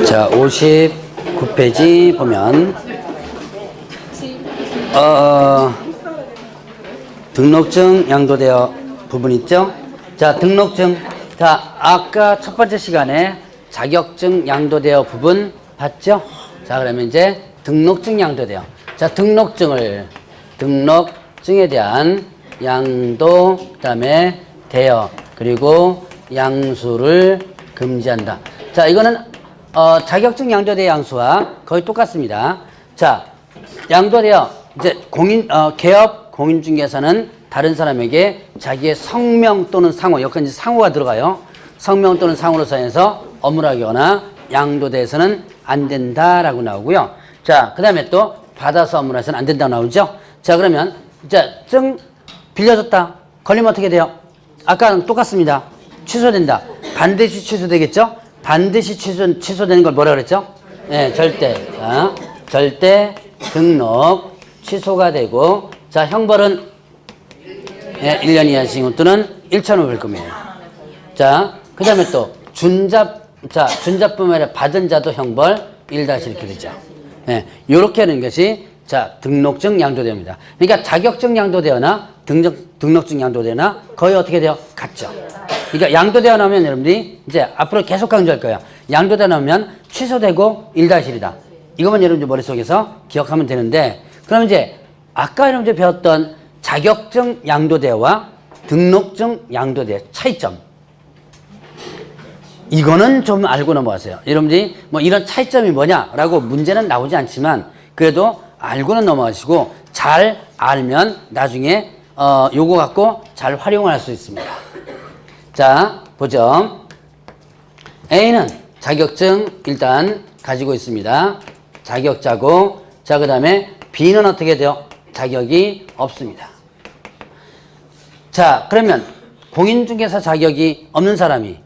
자, 59페이지 보면 등록증 양도되어 부분 있죠? 자, 등록증. 자, 아까 첫 번째 시간에 자격증 양도되어 부분 봤죠? 자, 그러면 이제 등록증 양도되어. 자, 등록증에 대한 양도, 그 다음에 대여, 그리고 양수를 금지한다. 자, 이거는 자격증 양도대 양수와 거의 똑같습니다. 자, 양도되어 이제 개업 공인중개사는 다른 사람에게 자기의 성명 또는 상호, 여기까지 이제 상호가 들어가요. 성명 또는 상호로 사용해서 업무를 하거나 양도돼서는 안 된다라고 나오고요. 자, 그 다음에 또 받아서 업무를 해서는 안 된다고 나오죠. 자, 그러면 이제 증 빌려줬다. 걸리면 어떻게 돼요? 아까랑 똑같습니다. 취소된다. 반드시 취소되겠죠? 반드시 취소되는 걸 뭐라 그랬죠? 네, 절대. 자, 절대 등록 취소가 되고, 자, 형벌은 1년 이하 징역 또는 1,500금이에요. 자, 그 다음에 또 준자뿐만 아니라 받은 자도 형벌 1- 이렇게 되죠. 예, 요렇게 하는 것이 자, 등록증 양도대여입니다. 그러니까 자격증 양도대여나 등록증 양도대여나 거의 어떻게 돼요? 같죠. 그러니까 양도대여 나오면 여러분들이 이제 앞으로 계속 강조할 거예요. 양도대여 나오면 취소되고 1-1이다. 이것만 여러분들 머릿속에서 기억하면 되는데, 그럼 이제 아까 여러분들 배웠던 자격증 양도대여와 등록증 양도대여 차이점. 이거는 좀 알고 넘어가세요. 여러분들이 뭐 이런 차이점이 뭐냐라고 문제는 나오지 않지만 그래도 알고는 넘어가시고 잘 알면 나중에 요거 갖고 잘 활용할 수 있습니다. 자, 보죠. A는 자격증 일단 가지고 있습니다. 자격자고, 자, 그 다음에 B는 어떻게 돼요? 자격이 없습니다. 자, 그러면 공인중개사 자격이 없는 사람이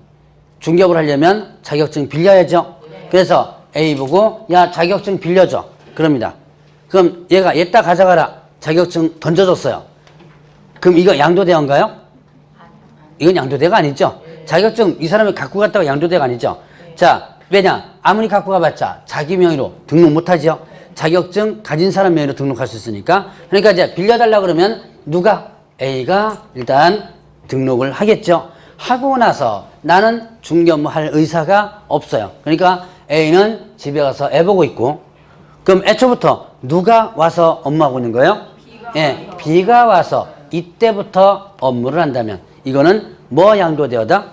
중개업을 하려면 자격증 빌려야죠. 그래서 A 보고 야, 자격증 빌려줘. 그럽니다. 그럼 얘가 얘따 가져가라. 자격증 던져줬어요. 그럼 이거 양도대여인가요? 이건 양도대여가 아니죠. 자격증 이 사람이 갖고 갔다가 양도대여가 아니죠. 자, 왜냐? 아무리 갖고 가봤자 자기 명의로 등록 못하죠. 자격증 가진 사람 명의로 등록할 수 있으니까. 그러니까 이제 빌려달라 그러면 누가? A가 일단 등록을 하겠죠. 하고 나서 나는 중개업무 할 의사가 없어요. 그러니까 A는 집에 가서 애 보고 있고, 그럼 애초부터 누가 와서 업무하고 있는 거예요? 예, B가 와서 이때부터 업무를 한다면 이거는 뭐 양도대여다?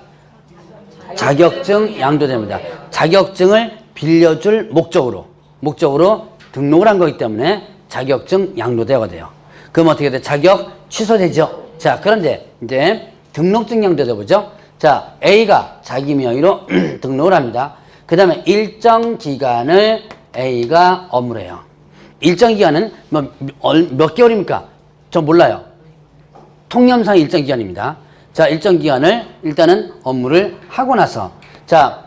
자격증 양도대여입니다. 자격증을 빌려줄 목적으로 등록을 한 거기 때문에 자격증 양도대여가 돼요. 그럼 어떻게 돼? 자격 취소되죠. 자, 그런데 이제 등록증 양도대여 보죠. 자, A가 자기 명의로 등록을 합니다. 그 다음에 일정 기간을 A가 업무를 해요. 일정 기간은 몇 개월입니까? 저 몰라요. 통념상 일정 기간입니다. 자, 일정 기간을 일단은 업무를 하고 나서, 자,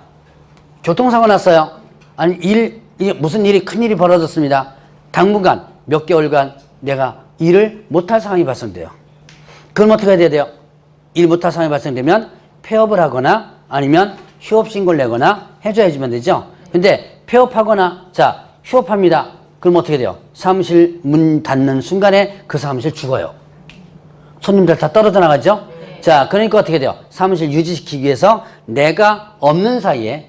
교통사고 났어요. 아니, 무슨 일이, 큰 일이 벌어졌습니다. 당분간, 몇 개월간 내가 일을 못할 상황이 발생돼요. 그럼 어떻게 해야 돼요? 일 못할 상황이 발생되면 폐업을 하거나 아니면 휴업 신고를 내거나 해줘야지만 되죠. 근데 폐업하거나, 자, 휴업합니다. 그럼 어떻게 돼요? 사무실 문 닫는 순간에 그 사무실 죽어요. 손님들 다 떨어져 나가죠? 자, 그러니까 어떻게 돼요? 사무실 유지시키기 위해서 내가 없는 사이에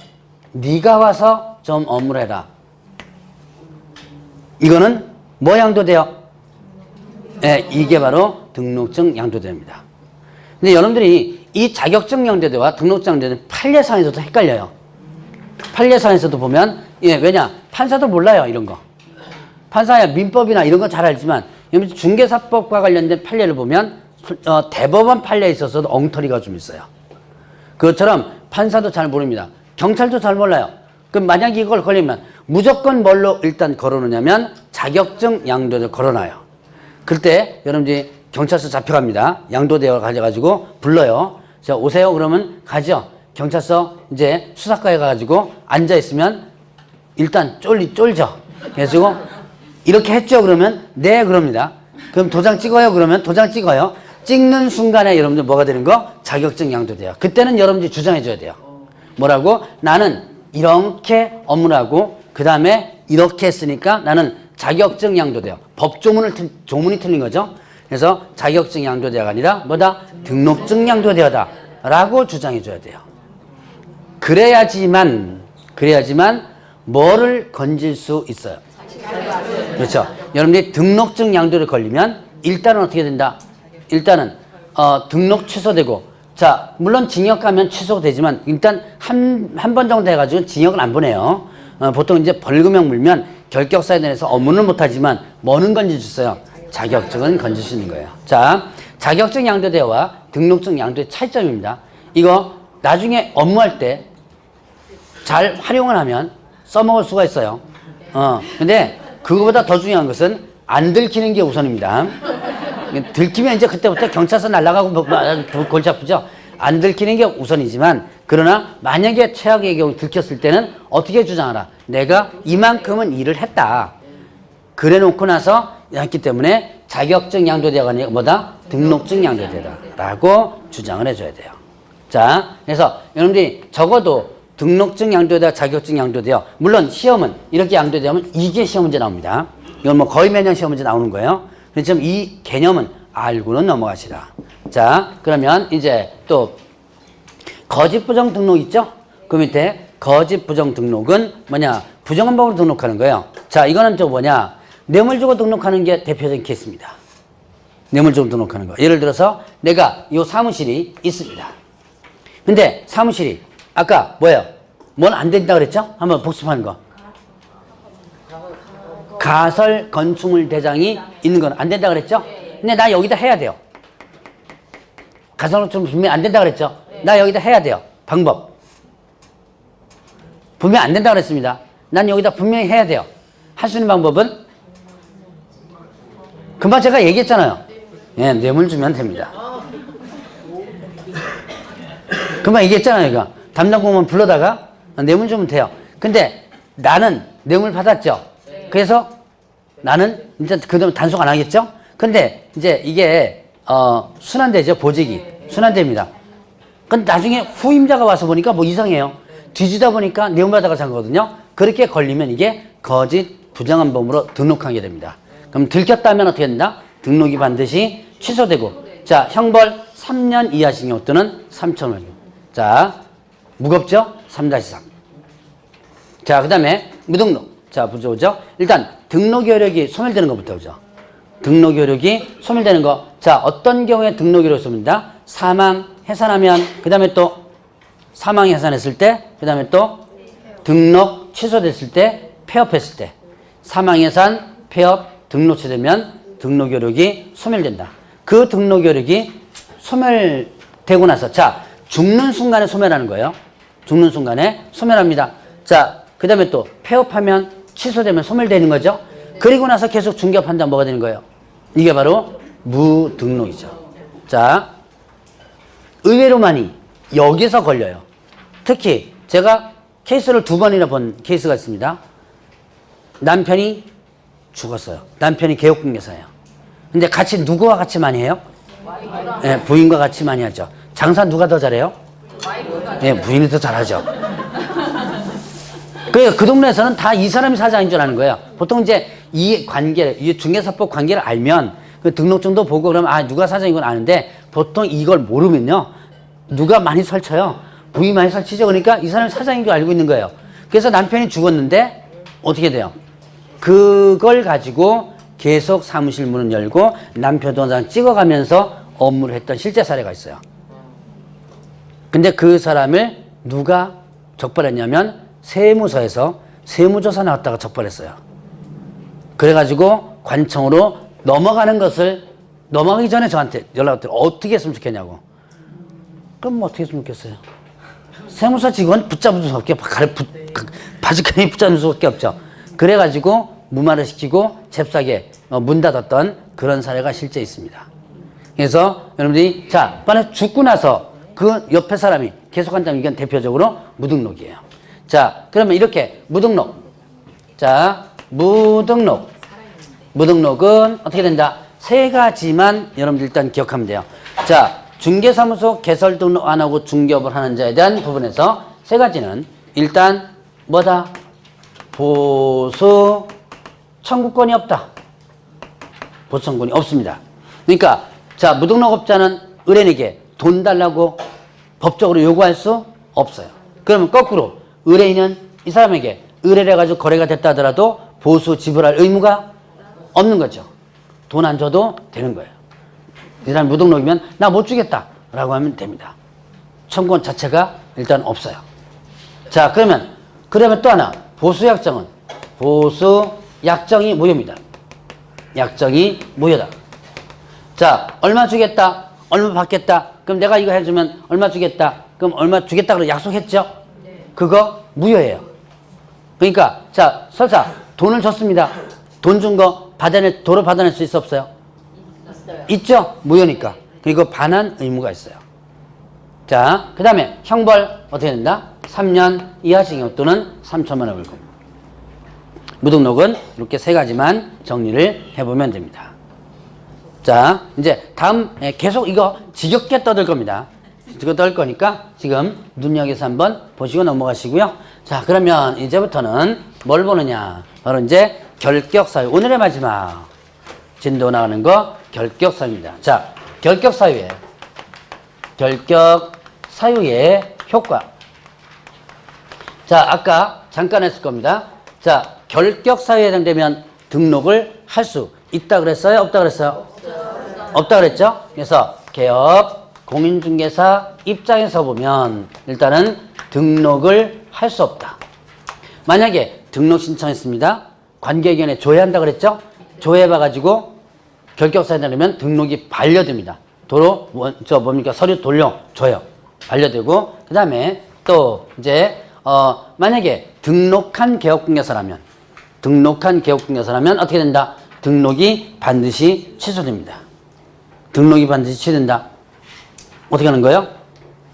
네가 와서 좀 업무를 해라. 이거는 뭐 양도돼요? 네, 이게 바로 등록증 양도대여입니다. 근데 여러분들이 이 자격증 양도대여와 등록증 양도대여는 판례상에서도 헷갈려요. 판례상에서도 보면, 예, 왜냐? 판사도 몰라요, 이런 거. 판사야 민법이나 이런 거 잘 알지만 중개사법과 관련된 판례를 보면 대법원 판례에 있어서도 엉터리가 좀 있어요. 그것처럼 판사도 잘 모릅니다. 경찰도 잘 몰라요. 그럼 만약에 이걸 걸리면 무조건 뭘로 일단 걸어놓냐면 자격증 양도대여 걸어놔요. 그때 여러분들이 경찰서 잡혀갑니다. 양도대여 가져가지고 불러요. 자, 오세요. 그러면 가죠. 경찰서 이제 수사과에 가가지고 앉아있으면 일단 쫄죠. 그래가지고 이렇게 했죠. 그러면 네, 그럽니다. 그럼 도장 찍어요. 그러면 도장 찍어요. 찍는 순간에 여러분들 뭐가 되는 거? 자격증 양도돼요. 그때는 여러분들이 주장해줘야 돼요. 뭐라고? 나는 이렇게 업무를 하고 그 다음에 이렇게 했으니까 나는 자격증 양도대요. 조문이 틀린 거죠. 그래서 자격증 양도대가 아니라 뭐다? 등록증 양도대여다 라고 주장해 줘야 돼요. 그래야지만 뭐를 건질 수 있어요. 그렇죠. 여러분들이 등록증 양도를 걸리면 일단은 어떻게 된다? 일단은 등록 취소되고, 자 물론 징역 가면 취소되지만 일단 한 번 정도 해가지고 징역은 안 보내요. 보통 이제 벌금형 물면 결격사에 대해서 업무는 못하지만 뭐는 건질 수 있어요? 자격증은 건질 수 있는 거예요. 자, 자격증 양도대와 등록증 양도의 차이점입니다. 이거 나중에 업무할 때 잘 활용을 하면 써먹을 수가 있어요. 근데 그거보다 더 중요한 것은 안 들키는 게 우선입니다. 들키면 이제 그때부터 경찰서 날아가고 골치 아프죠. 안 들키는 게 우선이지만, 그러나 만약에 최악의 경우 들켰을 때는 어떻게 주장하라? 내가 이만큼은 일을 했다. 그래 놓고 나서 했기 때문에 자격증 양도대가 아니라 뭐다? 등록증 양도대다 라고 주장을 해줘야 돼요. 자, 그래서 여러분들이 적어도 등록증 양도대와 자격증 양도대요. 물론 시험은 이렇게 양도되면 이게 시험 문제 나옵니다. 이건 뭐 거의 매년 시험 문제 나오는 거예요. 그렇지만 이 개념은 알고는 넘어가시라. 자, 그러면 이제 또 거짓 부정 등록 있죠? 그 밑에 거짓 부정 등록은 뭐냐? 부정한 법으로 등록하는 거예요. 자, 이거는 또 뭐냐? 뇌물 주고 등록하는 게 대표적인 케이스입니다. 뇌물 주고 등록하는 거. 예를 들어서 내가 이 사무실이 있습니다. 근데 사무실이 아까 뭐예요? 뭔 안 된다 그랬죠? 한번 복습하는 거. 가설 건축물 대장이 있는 건 안 된다 그랬죠? 근데 나 여기다 해야 돼요. 가설 건축물 분명히 안 된다 그랬죠? 나 여기다 해야 돼요. 방법. 분명히 안 된다 그랬습니다. 난 여기다 분명히 해야 돼요. 할 수 있는 방법은? 금방 제가 얘기했잖아요. 예, 뇌물 주면 됩니다. 금방 얘기했잖아요, 이거. 담당 공무원 불러다가 뇌물 주면 돼요. 근데 나는 뇌물 받았죠. 그래서 나는 이제 그다음 단속 안 하겠죠. 근데 이제 이게 순환되죠. 보직이 순환됩니다. 근데 나중에 후임자가 와서 보니까 뭐 이상해요. 뒤지다 보니까 뇌물 받아가 산 거거든요. 그렇게 걸리면 이게 거짓 부정한 범으로 등록하게 됩니다. 그럼 들켰다면 어떻게 된다? 등록이 반드시 취소되고, 자, 형벌 3년 이하징역 또는 3,000원. 자, 무겁죠? 3-3. 자, 그 다음에 무등록. 자, 보죠. 일단 등록 효력이 소멸되는 것부터 보죠. 등록 효력이 소멸되는 거. 자, 어떤 경우에 등록 효력이 소멸된다? 사망, 해산하면, 그 다음에 또 사망 해산했을 때, 그 다음에 또 등록 취소됐을 때, 폐업했을 때. 사망 해산, 폐업, 등록 취소되면 등록 효력이 소멸된다. 그 등록 효력이 소멸되고 나서, 자, 죽는 순간에 소멸하는 거예요. 죽는 순간에 소멸합니다. 자, 그 다음에 또 폐업하면 취소되면 소멸되는 거죠. 그리고 나서 계속 중개업한다 뭐가 되는 거예요? 이게 바로 무등록이죠. 자, 의외로 많이 여기서 걸려요. 특히 제가 케이스를 2번이나 본 케이스가 있습니다. 남편이 죽었어요. 남편이 개업공개사예요. 근데 같이 누구와 같이 많이 해요? 네, 부인과 같이 많이 하죠. 장사 누가 더 잘해요? 네, 부인이 더 잘하죠. 그러니까 그 동네에서는 다 이 사람이 사장인 줄 아는 거예요. 보통 이제 이 관계, 이 중개사법 관계를 알면 그 등록증도 보고 그러면 아, 누가 사장인 건 아는데, 보통 이걸 모르면요, 누가 많이 설쳐요. 부인이 많이 설치죠. 그러니까 이 사람이 사장인 줄 알고 있는 거예요. 그래서 남편이 죽었는데 어떻게 돼요? 그걸 가지고 계속 사무실 문을 열고 남편 동상 찍어가면서 업무를 했던 실제 사례가 있어요. 근데 그 사람을 누가 적발했냐면 세무서에서 세무조사 나왔다가 적발했어요. 그래가지고 관청으로 넘어가는 것을, 넘어가기 전에 저한테 연락 왔더니 어떻게 했으면 좋겠냐고. 그럼 뭐 어떻게 했으면 좋겠어요? 세무서 직원 붙잡을 수밖에, 바지칸이 붙잡을 수밖에 없죠. 그래가지고 무마를 시키고 잽싸게 문 닫았던 그런 사례가 실제 있습니다. 그래서 여러분들이, 자, 만약 죽고 나서 그 옆에 사람이 계속한다면 이건 대표적으로 무등록이에요. 자, 그러면 이렇게 무등록. 자, 무등록은 어떻게 된다? 3가지만 여러분들 일단 기억하면 돼요. 자, 중개사무소 개설 등록 안 하고 중개업을 하는 자에 대한 부분에서 3가지는, 일단 뭐다? 보수 청구권이 없다. 보수 청구권이 없습니다. 그러니까 자, 무등록업자는 의뢰인에게 돈 달라고 법적으로 요구할 수 없어요. 그러면 거꾸로 의뢰인은 이 사람에게 의뢰를 해가지고 거래가 됐다 하더라도 보수 지불할 의무가 없는 거죠. 돈 안 줘도 되는 거예요. 이 사람 무등록이면 나 못 주겠다 라고 하면 됩니다. 청구권 자체가 일단 없어요. 자, 그러면 또 하나 보수약정은 보수약정이 무효입니다. 약정이 무효다. 자, 얼마 주겠다, 얼마 받겠다. 그럼 내가 이거 해주면 얼마 주겠다. 그럼 얼마 주겠다 그러 약속했죠? 그거 무효예요. 그러니까 자, 설사 돈을 줬습니다. 돈 준 거 도로 받아낼 수 있어 없어요? 있죠? 무효니까. 그리고 반환 의무가 있어요. 자, 그 다음에 형벌 어떻게 된다? 3년 이하 징역 또는 3천만 원 벌금. 무등록은 이렇게 세 가지만 정리를 해보면 됩니다. 자, 이제 다음 계속 이거 지겹게 떠들 겁니다. 지겹게 떠들 거니까 지금 눈여겨서 한번 보시고 넘어가시고요. 자, 그러면 이제부터는 뭘 보느냐? 바로 이제 결격사유. 오늘의 마지막 진도 나가는 거 결격사유입니다. 자, 결격사유의 효과. 자, 아까 잠깐 했을 겁니다. 자, 결격사유에 해당되면 등록을 할 수 있다 그랬어요? 없다 그랬어요? 없다 그랬죠? 그래서 개업, 공인중개사 입장에서 보면 일단은 등록을 할 수 없다. 만약에 등록 신청했습니다. 관계기관에 조회한다 그랬죠? 조회해봐가지고 결격사유에 해당되면 등록이 반려됩니다. 도로, 뭡니까? 서류 돌려줘요. 반려되고, 그 다음에 또 이제, 만약에 등록한 개업공개사라면 어떻게 된다? 등록이 반드시 취소됩니다. 등록이 반드시 취소된다. 어떻게 하는 거예요?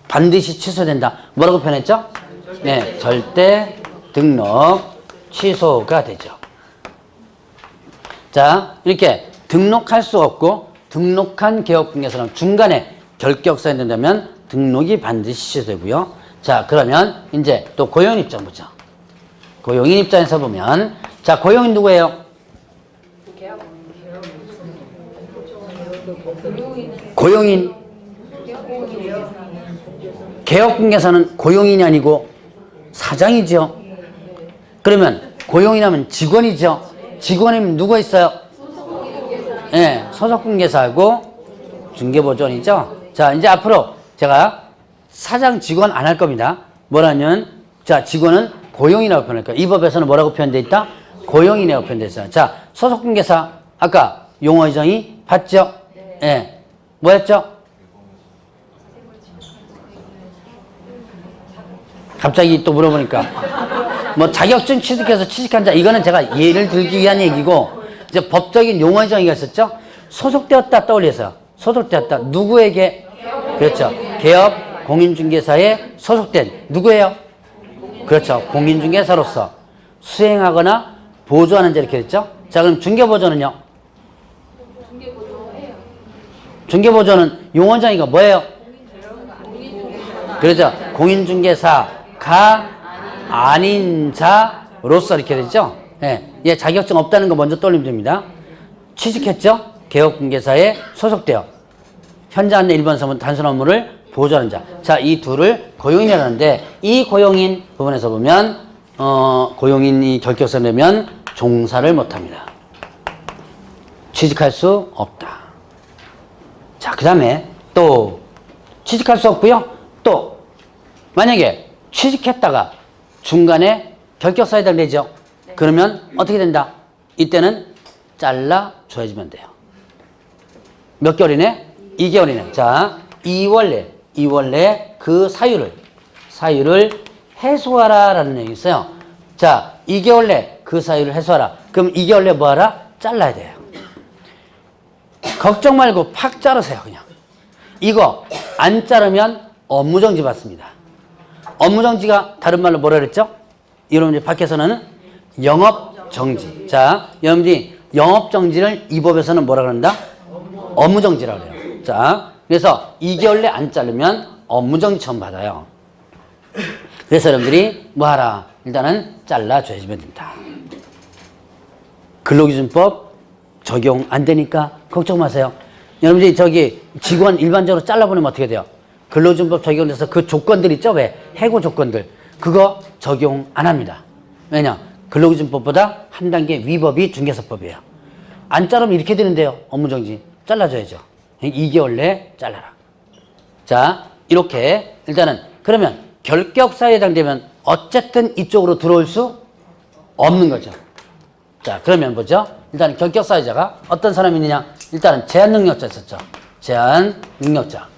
반드시 취소된다. 뭐라고 표현했죠? 네, 절대 등록 취소가 되죠. 자, 이렇게 등록할 수 없고 등록한 개업공개사는 중간에 결격사유가 된다면 등록이 반드시 취소되고요. 자, 그러면 이제 또 고용인 입장 보죠. 고용인 입장에서 보면, 자, 고용인 누구예요? 고용인. 개업공개사는 고용인이 아니고 사장이죠. 그러면 고용인 하면 직원이죠. 직원이면 누가 있어요? 네, 소속공개사하고 중개보조원이죠. 자, 이제 앞으로 제가 사장 직원 안 할 겁니다. 뭐라면, 자, 직원은 고용인이라고 표현할 거예요. 이 법에서는 뭐라고 표현되어 있다? 고용인이라고 표현되어 있어요. 자, 소속공개사, 아까 용어 지정이 봤죠? 예. 네. 뭐였죠? 갑자기 또 물어보니까. 뭐 자격증 취득해서 취직한 자, 이거는 제가 예를 들기 위한 얘기고, 이제 법적인 용어 지정이가 있었죠? 소속되었다 떠올려서요. 소속되었다. 누구에게? 그렇죠. 개업, 공인중개사에 소속된 누구예요? 그렇죠. 공인중개사로서 수행하거나 보조하는 자 이렇게 됐죠? 자, 그럼 중개보조는요? 중개보조는 용어정의가 뭐예요? 그렇죠. 공인중개사가 아닌 자로서 이렇게 되죠? 예. 얘 자격증 없다는 거 먼저 떠올리면 됩니다. 취직했죠? 개업공개사에 소속되어 현장 내 일반 사무 단순 업무를 보조하는 자. 자, 이 둘을 고용인이라는데, 이 고용인 부분에서 보면 고용인이 결격사 내면 종사를 못합니다. 취직할 수 없다. 자, 그 다음에 또 취직할 수 없고요. 또 만약에 취직했다가 중간에 결격사에 해당되죠. 그러면 어떻게 된다? 이때는 잘라줘야지면 돼요. 몇 개월 이내? 2개월 이내. 자, 2월 내에 그 사유를 해소하라 라는 내용이 있어요. 자, 2개월 내 그 사유를 해소하라. 그럼 2개월 내 뭐 하라? 잘라야 돼요. 걱정 말고 팍 자르세요, 그냥. 이거 안 자르면 업무정지 받습니다. 업무정지가 다른 말로 뭐라 그랬죠? 여러분들 밖에서는 영업정지. 자, 여러분들이 영업정지를 이 법에서는 뭐라 그런다? 업무정지라고 그래요. 자, 그래서 2개월 내 안 자르면 업무정지 처음 받아요. 그래서 여러분들이 뭐 하라? 일단은 잘라줘야지면 된다. 근로기준법 적용 안 되니까 걱정 마세요. 여러분들이 저기 직원 일반적으로 잘라보내면 어떻게 돼요? 근로기준법 적용돼서 그 조건들 있죠? 왜? 해고 조건들. 그거 적용 안 합니다. 왜냐? 근로기준법보다 한 단계 위법이 중개사법이에요. 안 자르면 이렇게 되는데요. 업무정지. 잘라줘야죠. 2개월 내에 잘라라. 자, 이렇게 일단은 그러면 결격사유에 해당되면 어쨌든 이쪽으로 들어올 수 없는 거죠. 자, 그러면 뭐죠? 일단 결격사유자가 어떤 사람이 있느냐? 일단은 제한능력자 있었죠. 제한능력자.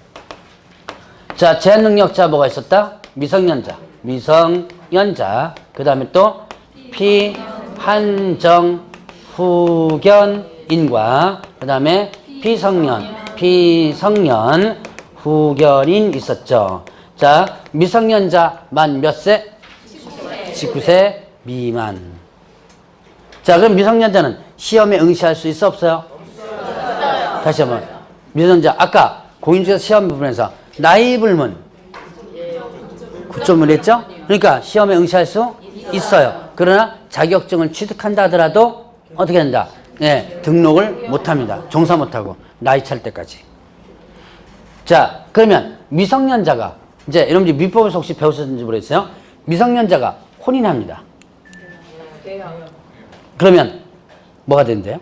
자, 제한능력자 뭐가 있었다? 미성년자. 미성년자. 그 다음에 또 피한정 후견인과 그 다음에 피성년 후견인 있었죠. 자, 미성년자 만 몇 세? 19세 미만. 자, 그럼 미성년자는 시험에 응시할 수 있어 없어요? 없어요. 다시 한번. 미성년자 아까 공인중개사 시험 부분에서 나이 불문 9점을 했죠? 그러니까 시험에 응시할 수 있어요. 그러나 자격증을 취득한다 하더라도 어떻게 된다? 예, 등록을 못합니다. 종사 못하고 나이 찰 때까지. 자, 그러면 미성년자가 이제 여러분들 민법에서 혹시 배우셨는지 모르겠어요. 미성년자가 혼인합니다. 그러면 뭐가 된대요?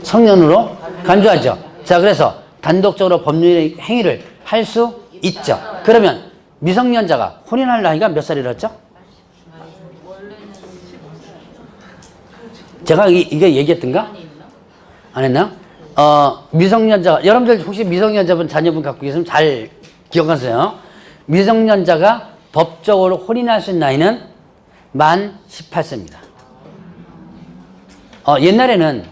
성년으로 간주하죠. 자, 그래서 단독적으로 법률 행위를 할 수 있죠. 그러면 미성년자가 혼인할 나이가 몇 살이랬죠? 제가 이게 얘기했던가? 안 했나? 미성년자, 여러분들 혹시 미성년자분 자녀분 갖고 계시면 잘 기억하세요. 미성년자가 법적으로 혼인할 수 있는 나이는 만 18세입니다. 옛날에는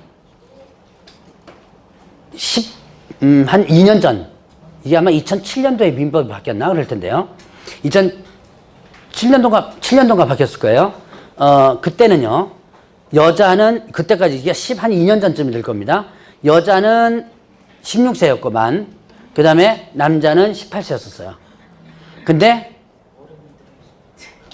한 2년 전, 이게 아마 2007년도에 민법이 바뀌었나? 그럴 텐데요. 7년도가 바뀌었을 거예요. 그때는요, 여자는, 그때까지 이게 한 2년 전쯤이 될 겁니다. 여자는 16세였고, 그 다음에 남자는 18세였었어요. 근데,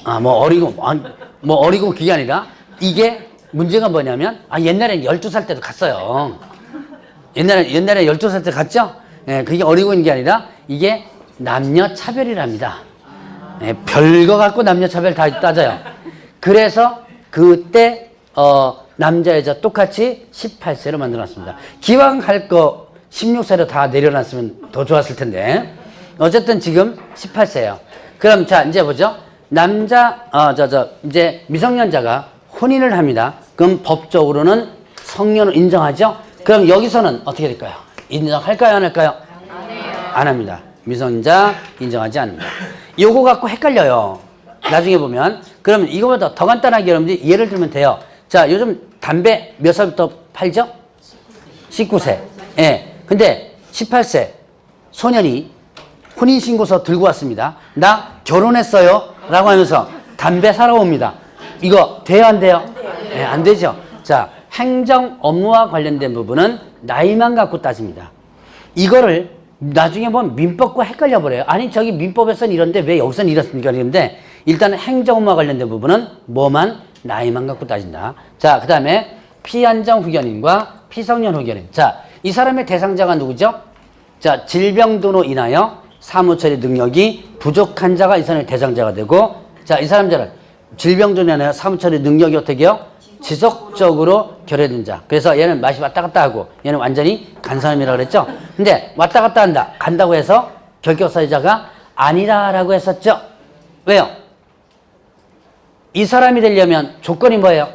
어리고 그게 아니라, 이게 문제가 뭐냐면, 옛날엔 12살 때도 갔어요. 옛날에 12살 때 갔죠? 예, 그게 어리고 있는 게 아니라, 이게 남녀 차별이랍니다. 예, 별거 갖고 남녀 차별 다 따져요. 그래서 그때, 남자, 여자 똑같이 18세로 만들어놨습니다. 기왕 할 거 16세로 다 내려놨으면 더 좋았을 텐데. 어쨌든 지금 18세예요. 그럼 자, 이제 보죠. 이제 미성년자가 혼인을 합니다. 그럼 법적으로는 성년을 인정하죠? 그럼 여기서는 어떻게 될까요? 인정할까요? 안 할까요? 안 해요. 안 합니다. 미성년자 인정하지 않는다. 요거 갖고 헷갈려요. 나중에 보면. 그러면 이거보다 더 간단하게 여러분들이 예를 들면 돼요. 자, 요즘 담배 몇 살부터 팔죠? 19세. 예. 근데 18세 소년이 혼인신고서 들고 왔습니다. 나 결혼했어요. 라고 하면서 담배 사러 옵니다. 이거 돼요, 안 돼요? 예, 안 되죠. 자, 행정 업무와 관련된 부분은 나이만 갖고 따집니다. 이거를 나중에 보면 민법과 헷갈려 버려요. 아니, 저기 민법에서는 이런데 왜 여기서는 이렇습니까? 그런데 일단 행정 업무와 관련된 부분은 뭐만? 나이만 갖고 따진다. 자, 그 다음에 피한정 후견인과 피성년 후견인. 자, 이 사람의 대상자가 누구죠? 자, 질병 등으로 인하여 사무처리 능력이 부족한 자가 이 사람의 대상자가 되고, 자, 이 사람들은 질병 등으로 인하여 사무처리 능력이 어떻게 해요? 지속적으로 결여된 자. 그래서 얘는 맛이 왔다 갔다 하고 얘는 완전히 간 사람이라고 그랬죠? 근데 왔다 갔다 한다. 간다고 해서 결격사유자가 아니다라고 했었죠? 왜요? 이 사람이 되려면 조건이 뭐예요?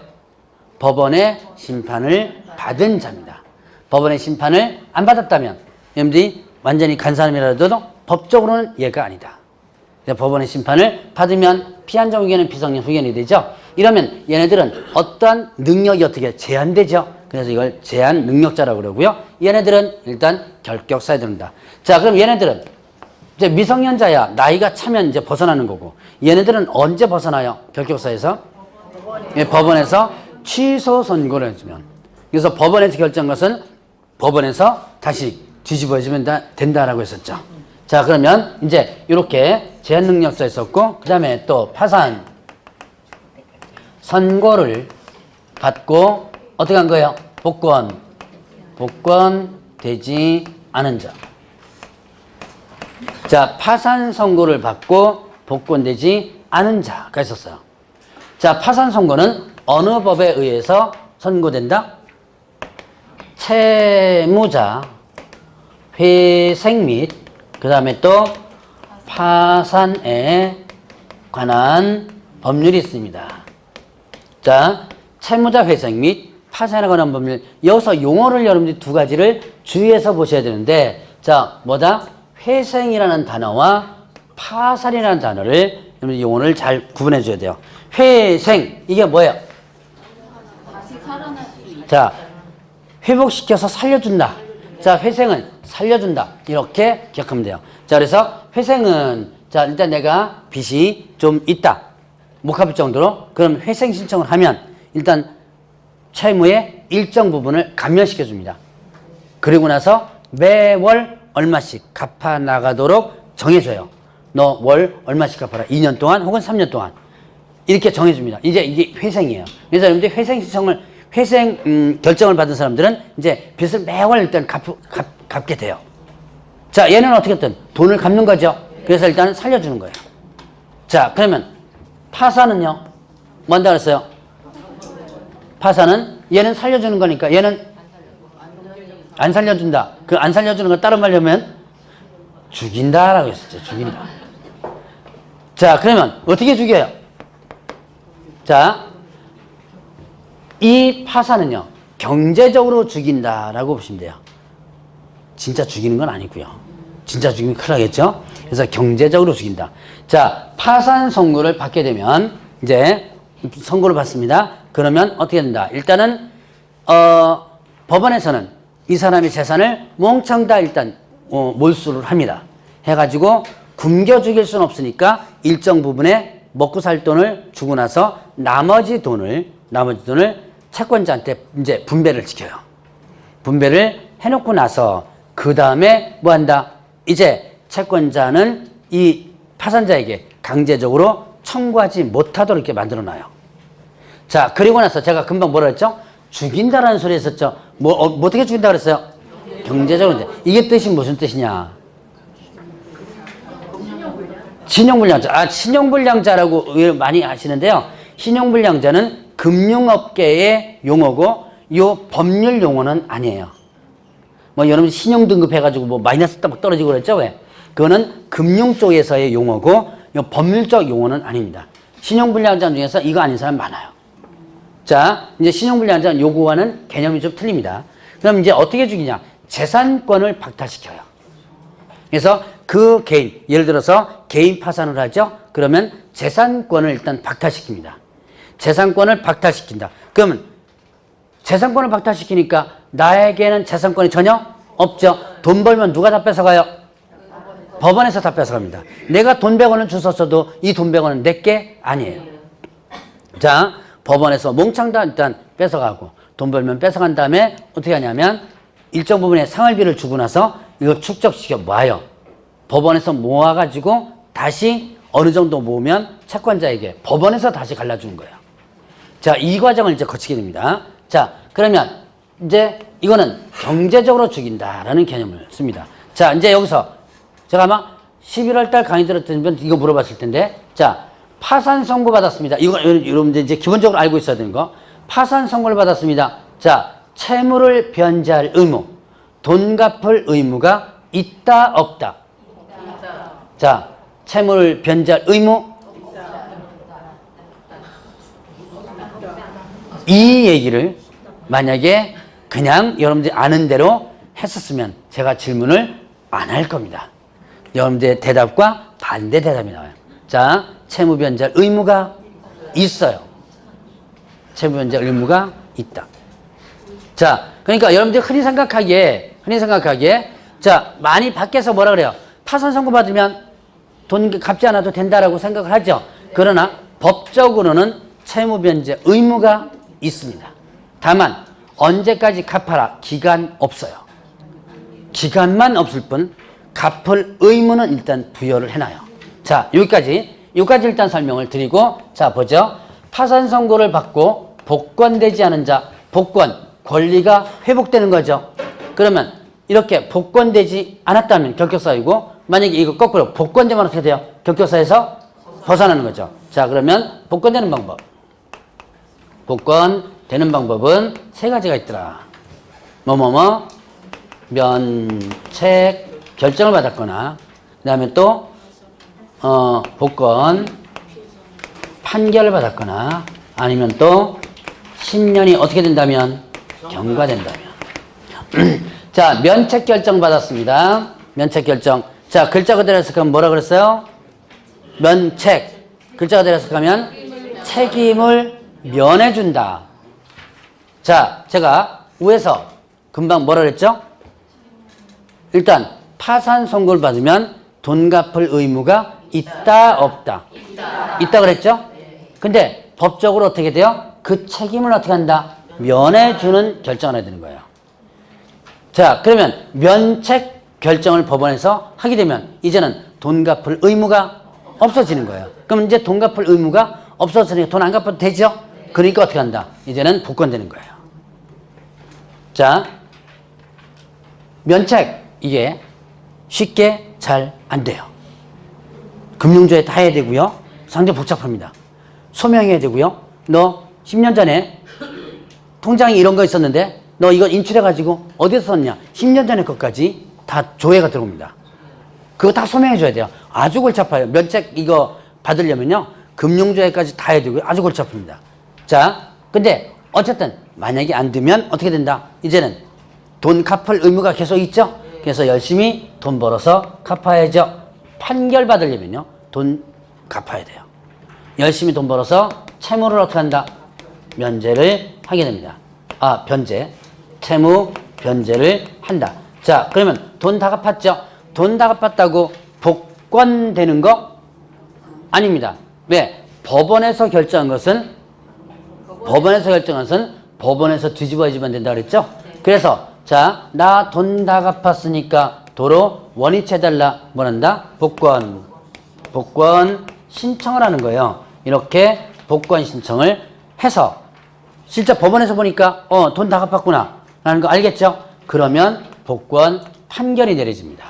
법원의 심판을 받은 자입니다. 법원의 심판을 안 받았다면 여러분들이 완전히 간 사람이라도 법적으로는 얘가 아니다. 법원의 심판을 받으면 피한정 후견은 피성년 후견이 되죠. 이러면 얘네들은 어떠한 능력이 어떻게 제한되죠. 그래서 이걸 제한 능력자라고 그러고요. 얘네들은 일단 결격사에 들어온다. 자, 그럼 얘네들은 이제 미성년자야 나이가 차면 이제 벗어나는 거고, 얘네들은 언제 벗어나요? 결격사에서? 예, 법원에서 취소 선고를 해주면. 그래서 법원에서 결정한 것은 법원에서 다시 뒤집어지면 된다라고 했었죠. 자, 그러면 이제 이렇게 제한 능력자 있었고, 그 다음에 또 파산 선고를 받고 어떻게 한 거예요? 복권되지 않은 자. 자, 파산 선고를 받고 복권되지 않은 자가 있었어요. 자, 파산 선고는 어느 법에 의해서 선고된다? 채무자 회생 및 그 다음에 또 파산에 관한 법률이 있습니다. 자, 채무자 회생 및 파산에 관한 법률. 여기서 용어를 여러분들이 두 가지를 주의해서 보셔야 되는데, 자, 뭐다? 회생이라는 단어와 파산이라는 단어를 여러분들 용어를 잘 구분해 줘야 돼요. 회생, 이게 뭐예요? 다시 살아날 수 있다. 자, 회복시켜서 살려준다. 자, 회생은 살려준다. 이렇게 기억하면 돼요. 자, 그래서 회생은, 자, 일단 내가 빚이 좀 있다. 못 갚을 정도로. 그럼 회생 신청을 하면 일단 채무의 일정 부분을 감면시켜 줍니다. 그리고 나서 매월 얼마씩 갚아 나가도록 정해줘요. 너 월 얼마씩 갚아라. 2년 동안 혹은 3년 동안. 이렇게 정해줍니다. 이제 이게 회생이에요. 그래서 여러분들 회생 신청을, 결정을 받은 사람들은 이제 빚을 매월 일단 갚게 돼요. 자, 얘는 어떻게든 돈을 갚는 거죠. 그래서 일단 살려주는 거예요. 자, 그러면 파산은요? 뭐 한다 그랬어요? 파산은 얘는 살려주는 거니까 얘는 안 살려준다. 그 안 살려주는 거 다른 말로 하면 죽인다라고 했었죠. 죽인다. 자, 그러면 어떻게 죽여요? 자, 이 파산은요, 경제적으로 죽인다라고 보시면 돼요. 진짜 죽이는 건 아니고요. 진짜 죽이면 큰일 나겠죠? 그래서 경제적으로 죽인다. 자, 파산 선고를 받게 되면 이제 선고를 받습니다. 그러면 어떻게 된다? 일단은 법원에서는 이 사람의 재산을 몽창 다 일단 몰수를 합니다. 해가지고 굶겨 죽일 수는 없으니까 일정 부분의 먹고 살 돈을 주고 나서 나머지 돈을 채권자한테 이제 분배를 시켜요. 분배를 해놓고 나서 그 다음에 뭐 한다? 이제 채권자는 이 파산자에게 강제적으로 청구하지 못하도록 이렇게 만들어 놔요. 자, 그리고 나서 제가 금방 뭐라 했죠? 죽인다라는 소리 했었죠. 어떻게 죽인다 그랬어요? 경제적으로. 이제 이게 뜻이 무슨 뜻이냐? 신용불량자. 아, 신용불량자라고 많이 하시는데요. 신용불량자는 금융업계의 용어고 요 법률 용어는 아니에요. 뭐 여러분 신용등급 해가지고 뭐 마이너스 딱 떨어지고 그랬죠? 왜? 그거는 금융 쪽에서의 용어고 요 법률적 용어는 아닙니다. 신용불량자 중에서 이거 아닌 사람 많아요. 자, 이제 신용불량자는 요거와는 개념이 좀 틀립니다. 그럼 이제 어떻게 죽이냐? 재산권을 박탈시켜요. 그래서 그 개인, 예를 들어서 개인 파산을 하죠? 그러면 재산권을 일단 박탈시킵니다. 재산권을 박탈시킨다. 그러면 재산권을 박탈시키니까 나에게는 재산권이 전혀 없죠. 돈 벌면 누가 다 뺏어가요? 법원에서 다 뺏어갑니다. 내가 돈 100원을 주웠어도 이 돈 100원은 내게 아니에요. 자, 법원에서 몽창 다 일단 뺏어가고 돈 벌면 뺏어간 다음에 어떻게 하냐면 일정 부분의 생활비를 주고 나서 이걸 축적시켜 모아요. 법원에서 모아가지고 다시 어느 정도 모으면 채권자에게 법원에서 다시 갈라주는 거예요. 자, 이 과정을 이제 거치게 됩니다. 자, 그러면 이제 이거는 경제적으로 죽인다라는 개념을 씁니다. 자, 이제 여기서 제가 아마 11월 달 강의 들었던 이거 물어봤을 텐데, 자, 파산 선고 받았습니다. 이거 여러분들 이제 기본적으로 알고 있어야 되는 거. 파산 선고를 받았습니다. 자, 채무를 변제할 의무, 돈 갚을 의무가 있다, 없다? 있다. 자, 채무를 변제할 의무? 이 얘기를 만약에 그냥 여러분들이 아는 대로 했었으면 제가 질문을 안 할 겁니다. 여러분들의 대답과 반대 대답이 나와요. 자, 채무 변제할 의무가 있어요. 채무 변제할 의무가 있다. 자, 그러니까 여러분들이 흔히 생각하기에 자, 많이 밖에서 뭐라 그래요? 파산 선고 받으면 돈 갚지 않아도 된다라고 생각을 하죠. 그러나 법적으로는 채무 변제 의무가 있습니다. 다만 언제까지 갚아라 기간 없어요. 기간만 없을 뿐 갚을 의무는 일단 부여를 해놔요. 자, 여기까지 일단 설명을 드리고, 자, 보죠. 파산 선고를 받고 복권되지 않은 자, 복권, 권리가 회복되는 거죠. 그러면 이렇게 복권되지 않았다면 결격사유고, 만약에 이거 거꾸로 복권되면 어떻게 돼요? 결격사에서 벗어나는 거죠. 자, 그러면 복권되는 방법. 복권되는 방법은 세 가지가 있더라. 면책 결정을 받았거나, 그 다음에 또 복권 판결을 받았거나, 아니면 또 10년이 어떻게 된다면 경과된다면. 자, 면책 결정 받았습니다. 면책 결정. 자, 글자 그대로 해석하면 뭐라 그랬어요? 면책. 글자 그대로 해석하면 책임을 면해준다. 자, 제가 위에서 금방 뭐라 그랬죠? 일단 파산 선고를 받으면 돈 갚을 의무가 있다 없다? 있다 그랬죠? 근데 법적으로 어떻게 돼요? 그 책임을 어떻게 한다? 면해주는 결정을 해야 되는 거예요. 자, 그러면 면책 결정을 법원에서 하게 되면 이제는 돈 갚을 의무가 없어지는 거예요. 그럼 이제 돈 갚을 의무가 없어지니까 돈 안 갚아도 되죠? 그러니까 어떻게 한다? 이제는 복권되는 거예요. 자, 면책, 이게 쉽게 잘 안 돼요. 금융조회 다 해야 되고요. 상당히 복잡합니다. 소명해야 되고요. 너 10년 전에 통장에 이런 거 있었는데 너 이거 인출해가지고 어디서 썼냐? 10년 전에 것까지 다 조회가 들어옵니다. 그거 다 소명해 줘야 돼요. 아주 골치 아파요. 면책 이거 받으려면요. 금융조회까지 다 해야 되고요. 아주 골치 아픕니다. 자, 근데 어쨌든 만약에 안 되면 어떻게 된다? 이제는 돈 갚을 의무가 계속 있죠? 그래서 열심히 돈 벌어서 갚아야죠. 판결 받으려면요. 돈 갚아야 돼요. 열심히 돈 벌어서 채무를 어떻게 한다? 면제를 하게 됩니다. 아, 변제. 채무 변제를 한다. 자, 그러면 돈 다 갚았죠? 돈 다 갚았다고 복권되는 거? 아닙니다. 왜? 법원에서 결정한 것은 법원에서 뒤집어지면 된다 그랬죠? 그래서 자, 나 돈 다 갚았으니까 도로 원위치해달라. 뭐란다? 복권 신청을 하는 거예요. 이렇게 복권 신청을 해서 실제 법원에서 보니까 돈 다 갚았구나 라는 거 알겠죠? 그러면 복권 판결이 내려집니다.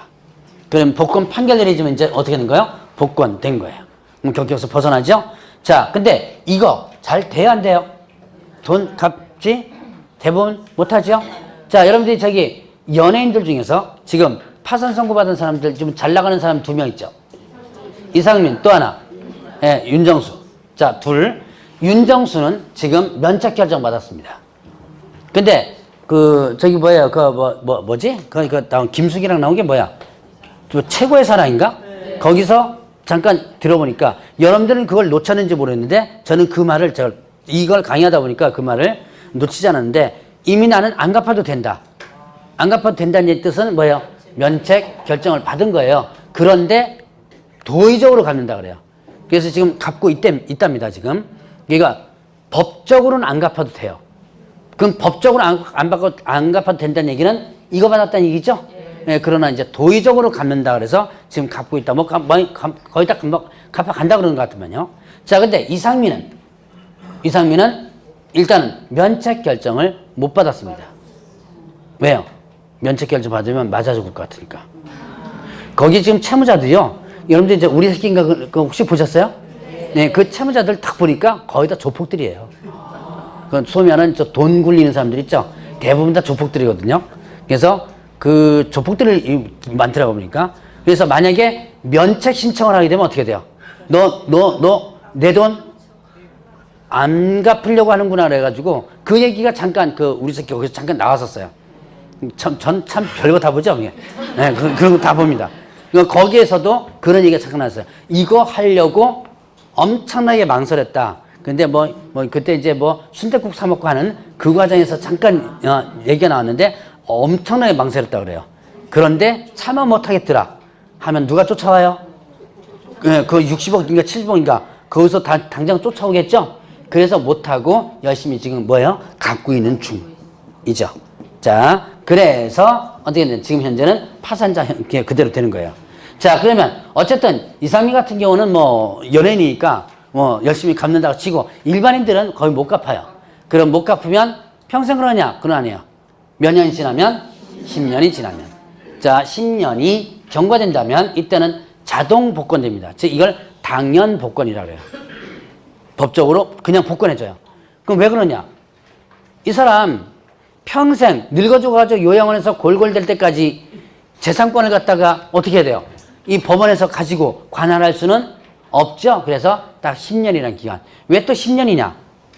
그럼 복권 판결 내려지면 이제 어떻게 되는 거예요? 복권 된 거예요. 그럼 결격에서 벗어나죠? 자, 근데 이거 잘 돼야 안 돼요? 돈 갚지? 대부분 못하죠? 자, 여러분들이 저기 연예인들 중에서 지금 파산 선고 받은 사람들 좀 잘 나가는 사람 2명 있죠? 이상민, 또 하나. 예, 윤정수. 자, 둘. 윤정수는 지금 면책 결정 받았습니다. 근데 저기 뭐예요? 뭐지? 나온 김숙이랑 나온 게 뭐야? 최고의 사랑인가? 네. 거기서 잠깐 들어보니까 여러분들은 그걸 놓쳤는지 모르겠는데 저는 그 말을 이걸 강의하다 보니까 그 말을 놓치지 않았는데 이미 나는 안 갚아도 된다. 안 갚아도 된다는 뜻은 뭐예요? 면책 결정을 받은 거예요. 그런데 도의적으로 갚는다 그래요. 그래서 지금 갚고 있답니다, 지금. 그러니까 법적으로는 안 갚아도 돼요. 그럼 법적으로 안 갚아도 된다는 얘기는 이거 받았다는 얘기죠? 네, 그러나 이제 도의적으로 갚는다 그래서 지금 갚고 있다. 거의 다 갚아간다 그러는 것 같으면요. 자, 근데 이상민은 일단은 면책 결정을 못 받았습니다. 왜요? 면책 결정 받으면 맞아 죽을 것 같으니까. 거기 지금 채무자들이요. 여러분들 이제 우리 새끼인가 그거 혹시 보셨어요? 네, 그 채무자들 딱 보니까 거의 다 조폭들이에요. 그 소면은 돈 굴리는 사람들 있죠? 대부분 다 조폭들이거든요. 그래서 그 조폭들이 많더라고 보니까. 그래서 만약에 면책 신청을 하게 되면 어떻게 돼요? 너 내 돈 안 갚으려고 하는구나 그래가지고 그 얘기가 잠깐 우리 새끼 거기서 잠깐 나왔었어요. 전 참 별거 다 보죠. 네, 그런 거 다 봅니다. 거기에서도 그런 얘기가 잠깐 나왔어요. 이거 하려고 엄청나게 망설였다. 근데 그때 이제 순댓국 사 먹고 하는 그 과정에서 잠깐 얘기가 나왔는데 엄청나게 망설였다 그래요. 그런데 참아 못하겠더라 하면 누가 쫓아와요? 그 60억인가 70억인가 거기서 당장 쫓아오겠죠? 그래서 못하고 열심히 지금 갚고 있는 중이죠. 자, 그래서 어떻게 되냐. 지금 현재는 파산자 형태 그대로 되는 거예요. 자, 그러면 어쨌든 이상민 같은 경우는 뭐 연예인이니까 뭐 열심히 갚는다고 치고 일반인들은 거의 못 갚아요. 그럼 못 갚으면 평생 그러냐? 그건 아니에요. 몇 년이 지나면? 10년이 지나면. 자, 10년이 경과된다면 이때는 자동 복권됩니다. 즉 이걸 당연 복권이라고 해요. 법적으로 그냥 복권해줘요. 그럼 왜 그러냐? 이 사람 평생 늙어져가지고 요양원에서 골골될 때까지 재산권을 갖다가 어떻게 해야 돼요? 이 법원에서 가지고 관할할 수는 없죠. 그래서 딱 10년이라는 기간. 왜 또 10년이냐?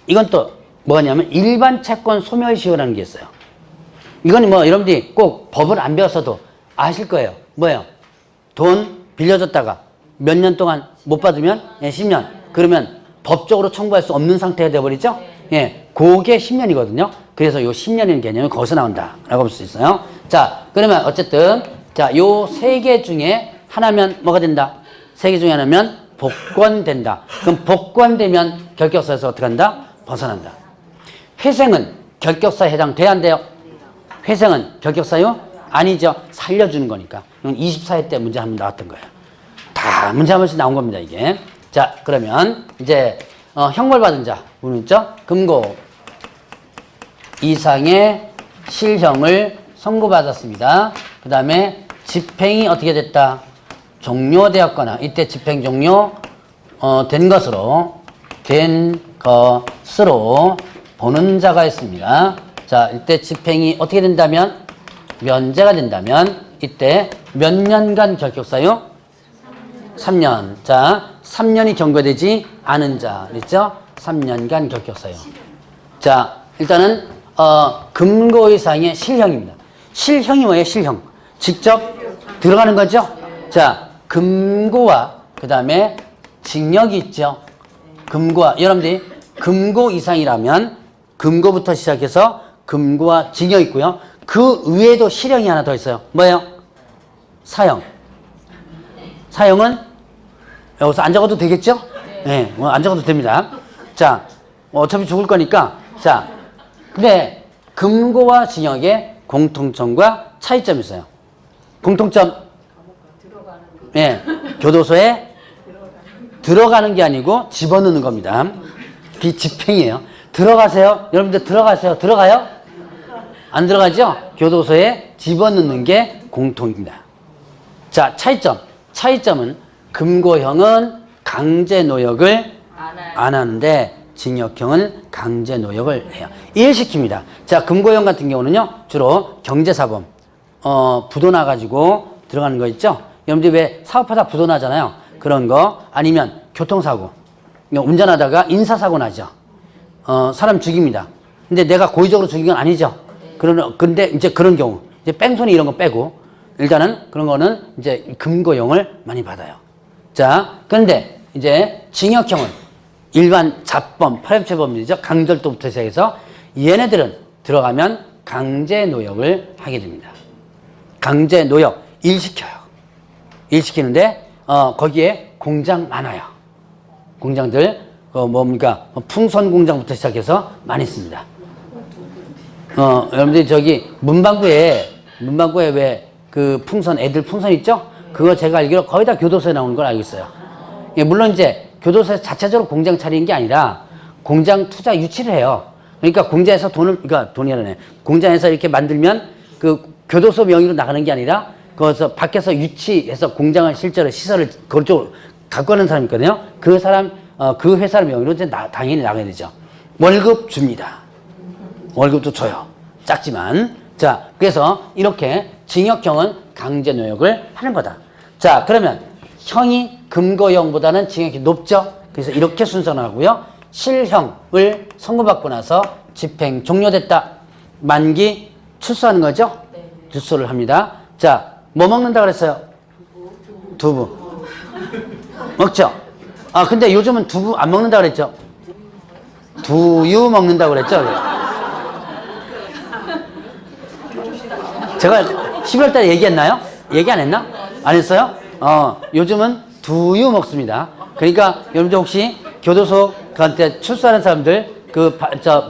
이건 또 뭐냐면 일반 채권 소멸시효라는 게 있어요. 이건 뭐 여러분들이 꼭 법을 안 배웠어도 아실 거예요. 뭐예요? 돈 빌려줬다가 몇 년 동안 못 받으면 10년. 그러면 법적으로 청구할 수 없는 상태가 되어버리죠? 예, 그게 10년이거든요. 그래서 요 10년이라는 개념이 거기서 나온다라고 볼 수 있어요. 자, 그러면 어쨌든 자, 요 세 개 중에 하나면 뭐가 된다? 세 개 중에 하나면 복권된다. 그럼 복권되면 결격사에서 어떻게 한다? 벗어난다. 회생은 결격사에 해당돼야 안 돼요? 회생은 결격사유? 아니죠. 살려주는 거니까. 이건 24회 때 문제 한 번 나왔던 거예요. 다 문제 한 번씩 나온 겁니다, 이게. 자, 그러면 이제 형벌받은 자, 우리 있죠? 금고 이상의 실형을 선고받았습니다. 그 다음에 집행이 어떻게 됐다? 종료되었거나 이때 집행 종료 된 것으로 보는 자가 있습니다. 자, 이때 집행이 어떻게 된다면 면제가 된다면 이때 몇 년간 결격사유? 3년. 자, 3년이 경과되지 않은 자 있죠? 3년간 결격사유. 자, 일단은 금고 이상의 실형입니다. 실형이 뭐예요? 실형. 직접 들어가는 거죠? 자, 금고와 그 다음에 징역이 있죠. 금고와 여러분들이 금고 이상이라면 금고부터 시작해서 금고와 징역이 있고요. 그 위에도 실형이 하나 더 있어요. 뭐예요? 사형. 사형은 여기서 안 적어도 되겠죠? 네, 뭐 안 적어도 됩니다. 자, 어차피 죽을 거니까. 자, 근데 금고와 징역의 공통점과 차이점이 있어요. 공통점. 예, 교도소에 들어가는 게 아니고 집어넣는 겁니다. 그게 집행이에요. 들어가세요. 여러분들 들어가세요. 들어가요? 안 들어가죠? 교도소에 집어넣는 게 공통입니다. 자, 차이점. 차이점은 금고형은 강제노역을 안 하는데 징역형은 강제노역을 해요. 이해시킵니다. 자, 금고형 같은 경우는요, 주로 경제사범, 부도 나가지고 들어가는 거 있죠? 여러분들 왜 사업하다 부도 나잖아요. 그런 거 아니면 교통사고, 운전하다가 인사사고 나죠. 사람 죽입니다. 근데 내가 고의적으로 죽인 건 아니죠. 근데 이제 그런 경우, 이제 뺑소니 이런 거 빼고 일단은 그런 거는 이제 금고형을 많이 받아요. 자, 그런데 이제 징역형은 일반 잡범, 파렴치범이죠. 강절도부터 시작해서 얘네들은 들어가면 강제노역을 하게 됩니다. 강제노역 일시켜요. 일시키는데 거기에 공장 많아요. 공장들 뭡니까? 풍선 공장부터 시작해서 많이 있습니다. 여러분들이 저기 문방구에 왜 그 풍선 애들 풍선 있죠? 그거 제가 알기로 거의 다 교도소에 나오는 걸 알고 있어요. 예, 물론 이제 교도소에서 자체적으로 공장 차리는 게 아니라 공장 투자 유치를 해요. 그러니까 공장에서 돈이라네. 공장에서 이렇게 만들면 그 교도소 명의로 나가는 게 아니라 거기서 밖에서 유치해서 공장을 실제로 시설을 그쪽으로 갖고 가는 사람이 있거든요. 그 사람, 그 회사를 명의로 이제 당연히 나가야 되죠. 월급 줍니다. 월급도 줘요. 작지만. 자, 그래서 이렇게 징역형은 강제노역을 하는 거다. 자, 그러면 형이 금고형보다는 징역이 높죠? 그래서 이렇게 순서가 나고요. 실형을 선고받고 나서 집행 종료됐다. 만기 출소하는 거죠? 네. 출소를 합니다. 자, 뭐 먹는다 그랬어요? 두부. 먹죠? 근데 요즘은 두부 안 먹는다 그랬죠? 두유 먹는다 그랬죠? 제가 11월 달에 얘기했나요? 얘기 안 했나? 안 했어요? 요즘은 두유 먹습니다. 그러니까 여러분들 혹시 교도소 그한테 출소하는 사람들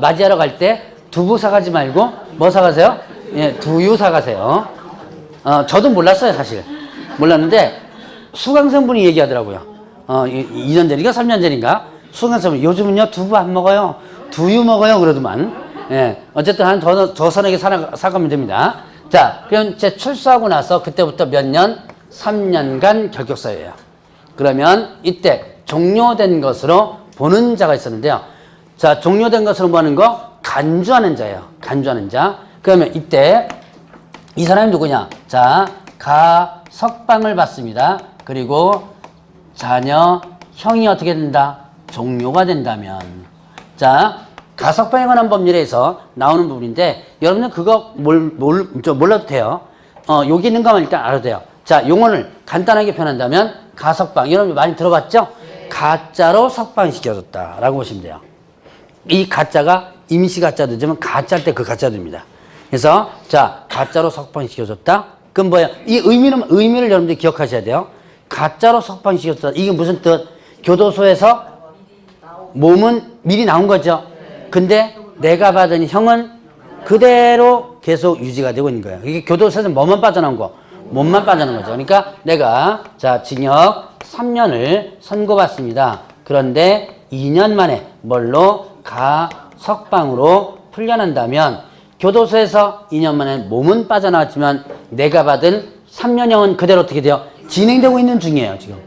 맞이하러 갈 때 두부 사가지 말고 뭐 사가세요? 예, 두유 사가세요. 저도 몰랐어요, 사실. 몰랐는데, 수강생분이 얘기하더라고요. 2년 전인가 3년 전인가? 수강생분, 요즘은요, 두부 안 먹어요. 두유 먹어요. 그러더만. 예, 어쨌든 한 저선에게 사가면 됩니다. 자, 그럼 이제 출소하고 나서 그때부터 몇 년? 3년간 결격사유예요. 그러면 이때 종료된 것으로 보는 자가 있었는데요. 자, 종료된 것으로 뭐 하는 거? 간주하는 자예요. 간주하는 자. 그러면 이때 이 사람이 누구냐? 자, 가석방을 받습니다. 그리고 자녀, 형이 어떻게 된다? 종료가 된다면. 자, 가석방에 관한 법률에서 나오는 부분인데 여러분들 그거 몰라도 돼요. 여기 있는 것만 일단 알아도 돼요. 자, 용어를 간단하게 표현한다면 가석방. 여러분 많이 들어봤죠? 가짜로 석방시켜줬다라고 보시면 돼요. 이 가짜가 임시 가짜도 되지만 가짜일 때 그 가짜도입니다. 그래서 자, 가짜로 석방시켜줬다. 그럼 뭐예요? 이 의미를 여러분들이 기억하셔야 돼요. 가짜로 석방시켜줬다. 이게 무슨 뜻? 교도소에서 몸은 미리 나온 거죠. 근데 내가 받은 형은 그대로 계속 유지가 되고 있는 거예요. 이게 교도소에서 뭐만 빠져나온 거? 몸만 빠져나온 거죠. 그러니까 내가 자, 징역 3년을 선고받습니다. 그런데 2년 만에 뭘로? 가석방으로 풀려난다면 교도소에서 2년 만에 몸은 빠져나왔지만 내가 받은 3년형은 그대로 어떻게 돼요? 진행되고 있는 중이에요, 지금.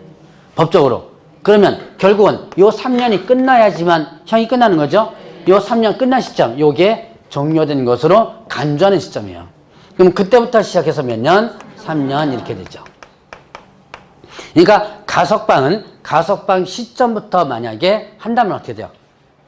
법적으로. 그러면 결국은 요 3년이 끝나야지만 형이 끝나는 거죠? 요 3년 끝난 시점, 요게 종료된 것으로 간주하는 시점이에요. 그럼 그때부터 시작해서 몇 년? 3년 이렇게 되죠. 그러니까 가석방 시점부터 만약에 한다면 어떻게 돼요?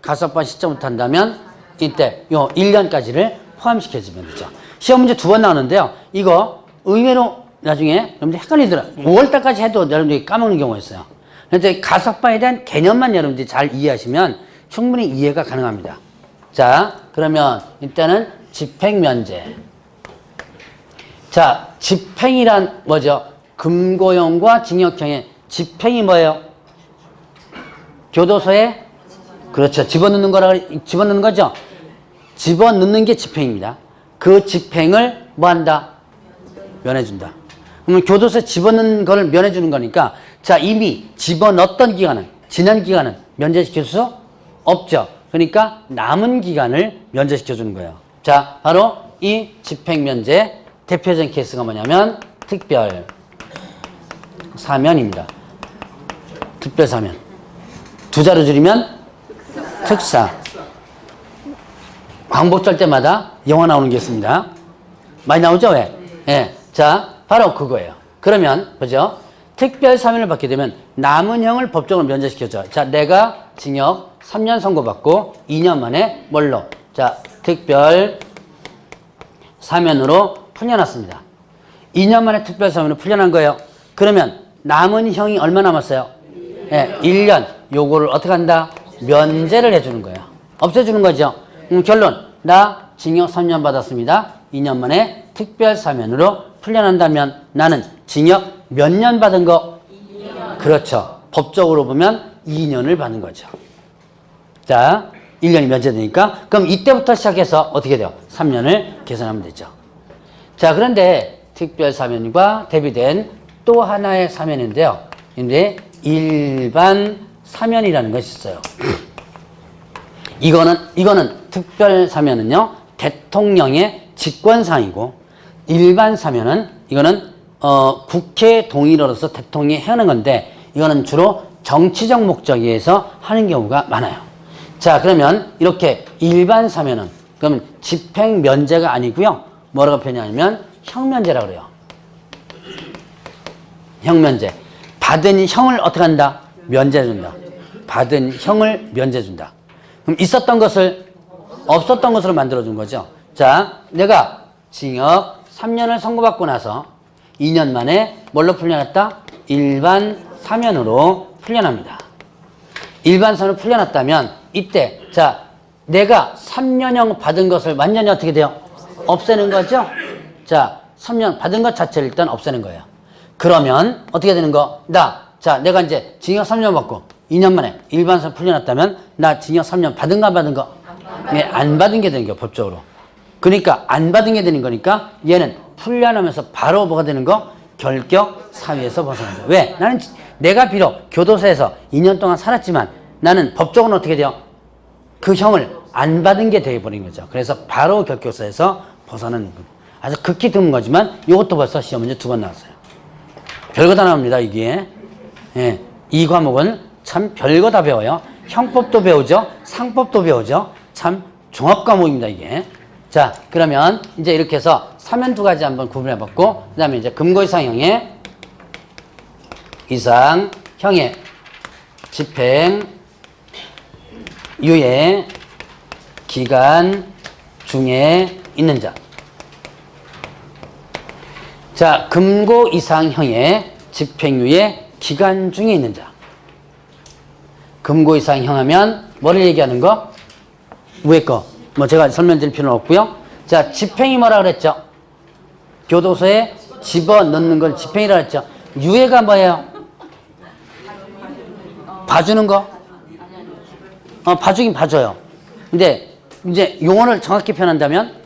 가석방 시점부터 한다면 이때 요 1년까지를 포함시켜주면 되죠. 시험 문제 2번 나오는데요. 이거 의외로 나중에 여러분들 헷갈리더라고요. 5월달까지 해도 여러분들이 까먹는 경우가 있어요. 그런데 가석방에 대한 개념만 여러분들이 잘 이해하시면 충분히 이해가 가능합니다. 자, 그러면 일단은 집행면제. 자, 집행이란 뭐죠? 금고형과 징역형의 집행이 뭐예요? 교도소에 그렇죠. 집어넣는 거죠? 집어넣는 게 집행입니다. 그 집행을 뭐 한다? 면해준다. 그러면 교도소에 집어넣는 거를 면해주는 거니까 자, 이미 집어넣었던 기간은 지난 기간은 면제시킬 수 없죠. 그러니까 남은 기간을 면제시켜주는 거예요. 자, 바로 이 집행면제 대표적인 케이스가 뭐냐면 특별 사면입니다. 특별 사면. 두 자로 줄이면 특사. 광복절 때마다 영화 나오는 게 있습니다. 많이 나오죠? 왜? 예. 자, 바로 그거예요. 그러면, 보죠? 특별 사면을 받게 되면 남은 형을 법적으로 면제시켜줘. 자, 내가 징역 3년 선고받고 2년 만에 뭘로? 자, 특별 사면으로 풀려났습니다. 2년 만에 특별 사면으로 풀려난 거예요. 그러면 남은 형이 얼마 남았어요? 예, 1년. 요거를 어떻게 한다? 면제를 해주는 거예요. 없애주는 거죠. 결론. 나 징역 3년 받았습니다. 2년 만에 특별 사면으로 풀려난다면 나는 징역 몇 년 받은 거? 2년. 그렇죠. 법적으로 보면 2년을 받는 거죠. 자, 1년이 면제되니까 그럼 이때부터 시작해서 어떻게 돼요? 3년을 계산하면 되죠. 자, 그런데 특별 사면과 대비된 또 하나의 사면인데요. 근데 일반 사면이라는 것이 있어요. 이거는 특별 사면은요, 대통령의 직권상이고, 일반 사면은, 이거는, 국회 동의로서 대통령이 해하는 건데, 이거는 주로 정치적 목적에 의해서 하는 경우가 많아요. 자, 그러면 이렇게 일반 사면은, 그러면 집행 면제가 아니고요, 뭐라고 표현하냐면, 형면제라고 그래요. 형면제. 받은 형을 어떻게 한다? 면제해준다. 받은 형을 면제해준다. 그럼 있었던 것을 없었던 것으로 만들어준 거죠. 자, 내가 징역 3년을 선고받고 나서 2년 만에 뭘로 풀려났다? 일반 사면으로 풀려납니다. 일반 사면으로 풀려났다면 이때 자, 내가 3년형 받은 것을 완전히 어떻게 돼요? 없애는 거죠. 자, 3년 받은 것 자체를 일단 없애는 거예요. 그러면 어떻게 되는 거? 자, 내가 이제 징역 3년 받고 2년 만에 일반사 풀려났다면 나 징역 3년 받은가 안 받은 거? 네, 안 받은 게 되는 거예요, 법적으로. 그러니까 안 받은 게 되는 거니까 얘는 풀려나면서 바로 뭐가 되는 거? 결격 사유에서 벗어난다. 왜? 나는 내가 비록 교도소에서 2년 동안 살았지만 나는 법적으로는 어떻게 돼요? 그 형을 안 받은 게 되어버린 거죠. 그래서 바로 결격사에서 벗어나는 거. 아주 극히 드문 거지만 이것도 벌써 시험 문제 2번 나왔어요. 별거 다 나옵니다, 이게. 예, 이 과목은 참 별거 다 배워요. 형법도 배우죠. 상법도 배우죠. 참 종합 과목입니다, 이게. 자, 그러면 이제 이렇게 해서 사면 두 가지 한번 구분해봤고, 그 다음에 이제 금고 이상형의 집행, 유예, 기간 중에 있는 자. 자, 금고 이상형의 집행유예 기간 중에 있는 자. 금고 이상형 하면 뭐를 얘기하는 거? 위에 거. 뭐 제가 설명드릴 필요는 없고요. 자, 집행이 뭐라 그랬죠? 교도소에 집어넣는 걸 집행이라 그랬죠. 유예가 뭐예요? 봐주는 거? 봐주긴 봐줘요. 근데 이제 용어를 정확히 표현한다면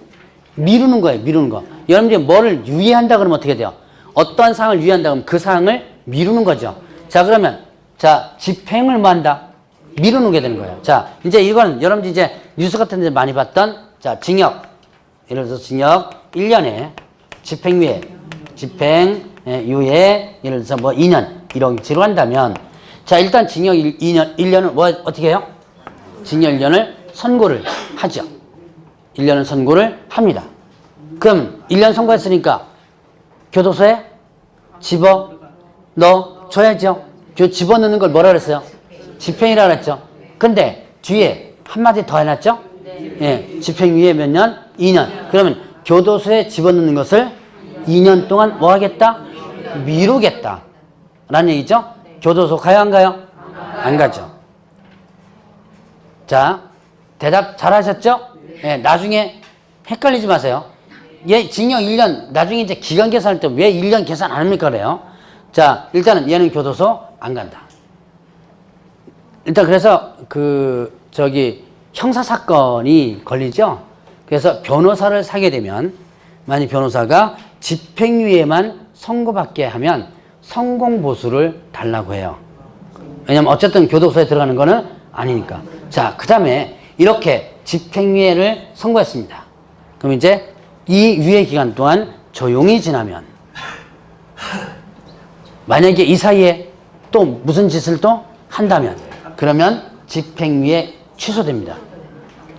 미루는 거예요. 미루는 거. 여러분들이 뭐를 유예한다 그러면 어떻게 돼요? 어떠한 사항을 유예한다 그러면 그 사항을 미루는 거죠. 자, 그러면 자, 집행을 뭐 한다? 미루는 게 되는 거예요. 자, 이제 이건 여러분들 이제 뉴스 같은 데 많이 봤던 자, 징역. 예를 들어서 징역 1년에 집행유예, 집행유예 예를 들어서 뭐 2년 이런 식으로 한다면 자, 일단 징역 1년을 뭐 어떻게 해요? 징역 1년을 선고를 하죠. 1년은 선고를 합니다. 그럼 1년 선고했으니까 교도소에 집어넣어줘야죠. 집어넣는 걸 뭐라 그랬어요? 집행이라 그랬죠. 근데 뒤에 한마디 더 해놨죠? 예, 집행유예 몇 년? 2년. 그러면 교도소에 집어넣는 것을 2년 동안 뭐 하겠다? 미루겠다. 라는 얘기죠? 교도소 가요, 안 가요? 안 가죠. 자, 대답 잘 하셨죠? 예, 나중에 헷갈리지 마세요. 얘 징역 1년, 나중에 이제 기간 계산할 때 왜 1년 계산 안 합니까? 그래요. 자, 일단은 얘는 교도소 안 간다. 일단 그래서 형사사건이 걸리죠? 그래서 변호사를 사게 되면, 만약 변호사가 집행유예만 선고받게 하면 성공보수를 달라고 해요. 왜냐면 어쨌든 교도소에 들어가는 거는 아니니까. 자, 그 다음에 이렇게 집행유예를 선고했습니다. 그럼 이제 이 유예 기간 동안 조용히 지나면 만약에 이 사이에 또 무슨 짓을 또 한다면 그러면 집행유예 취소됩니다.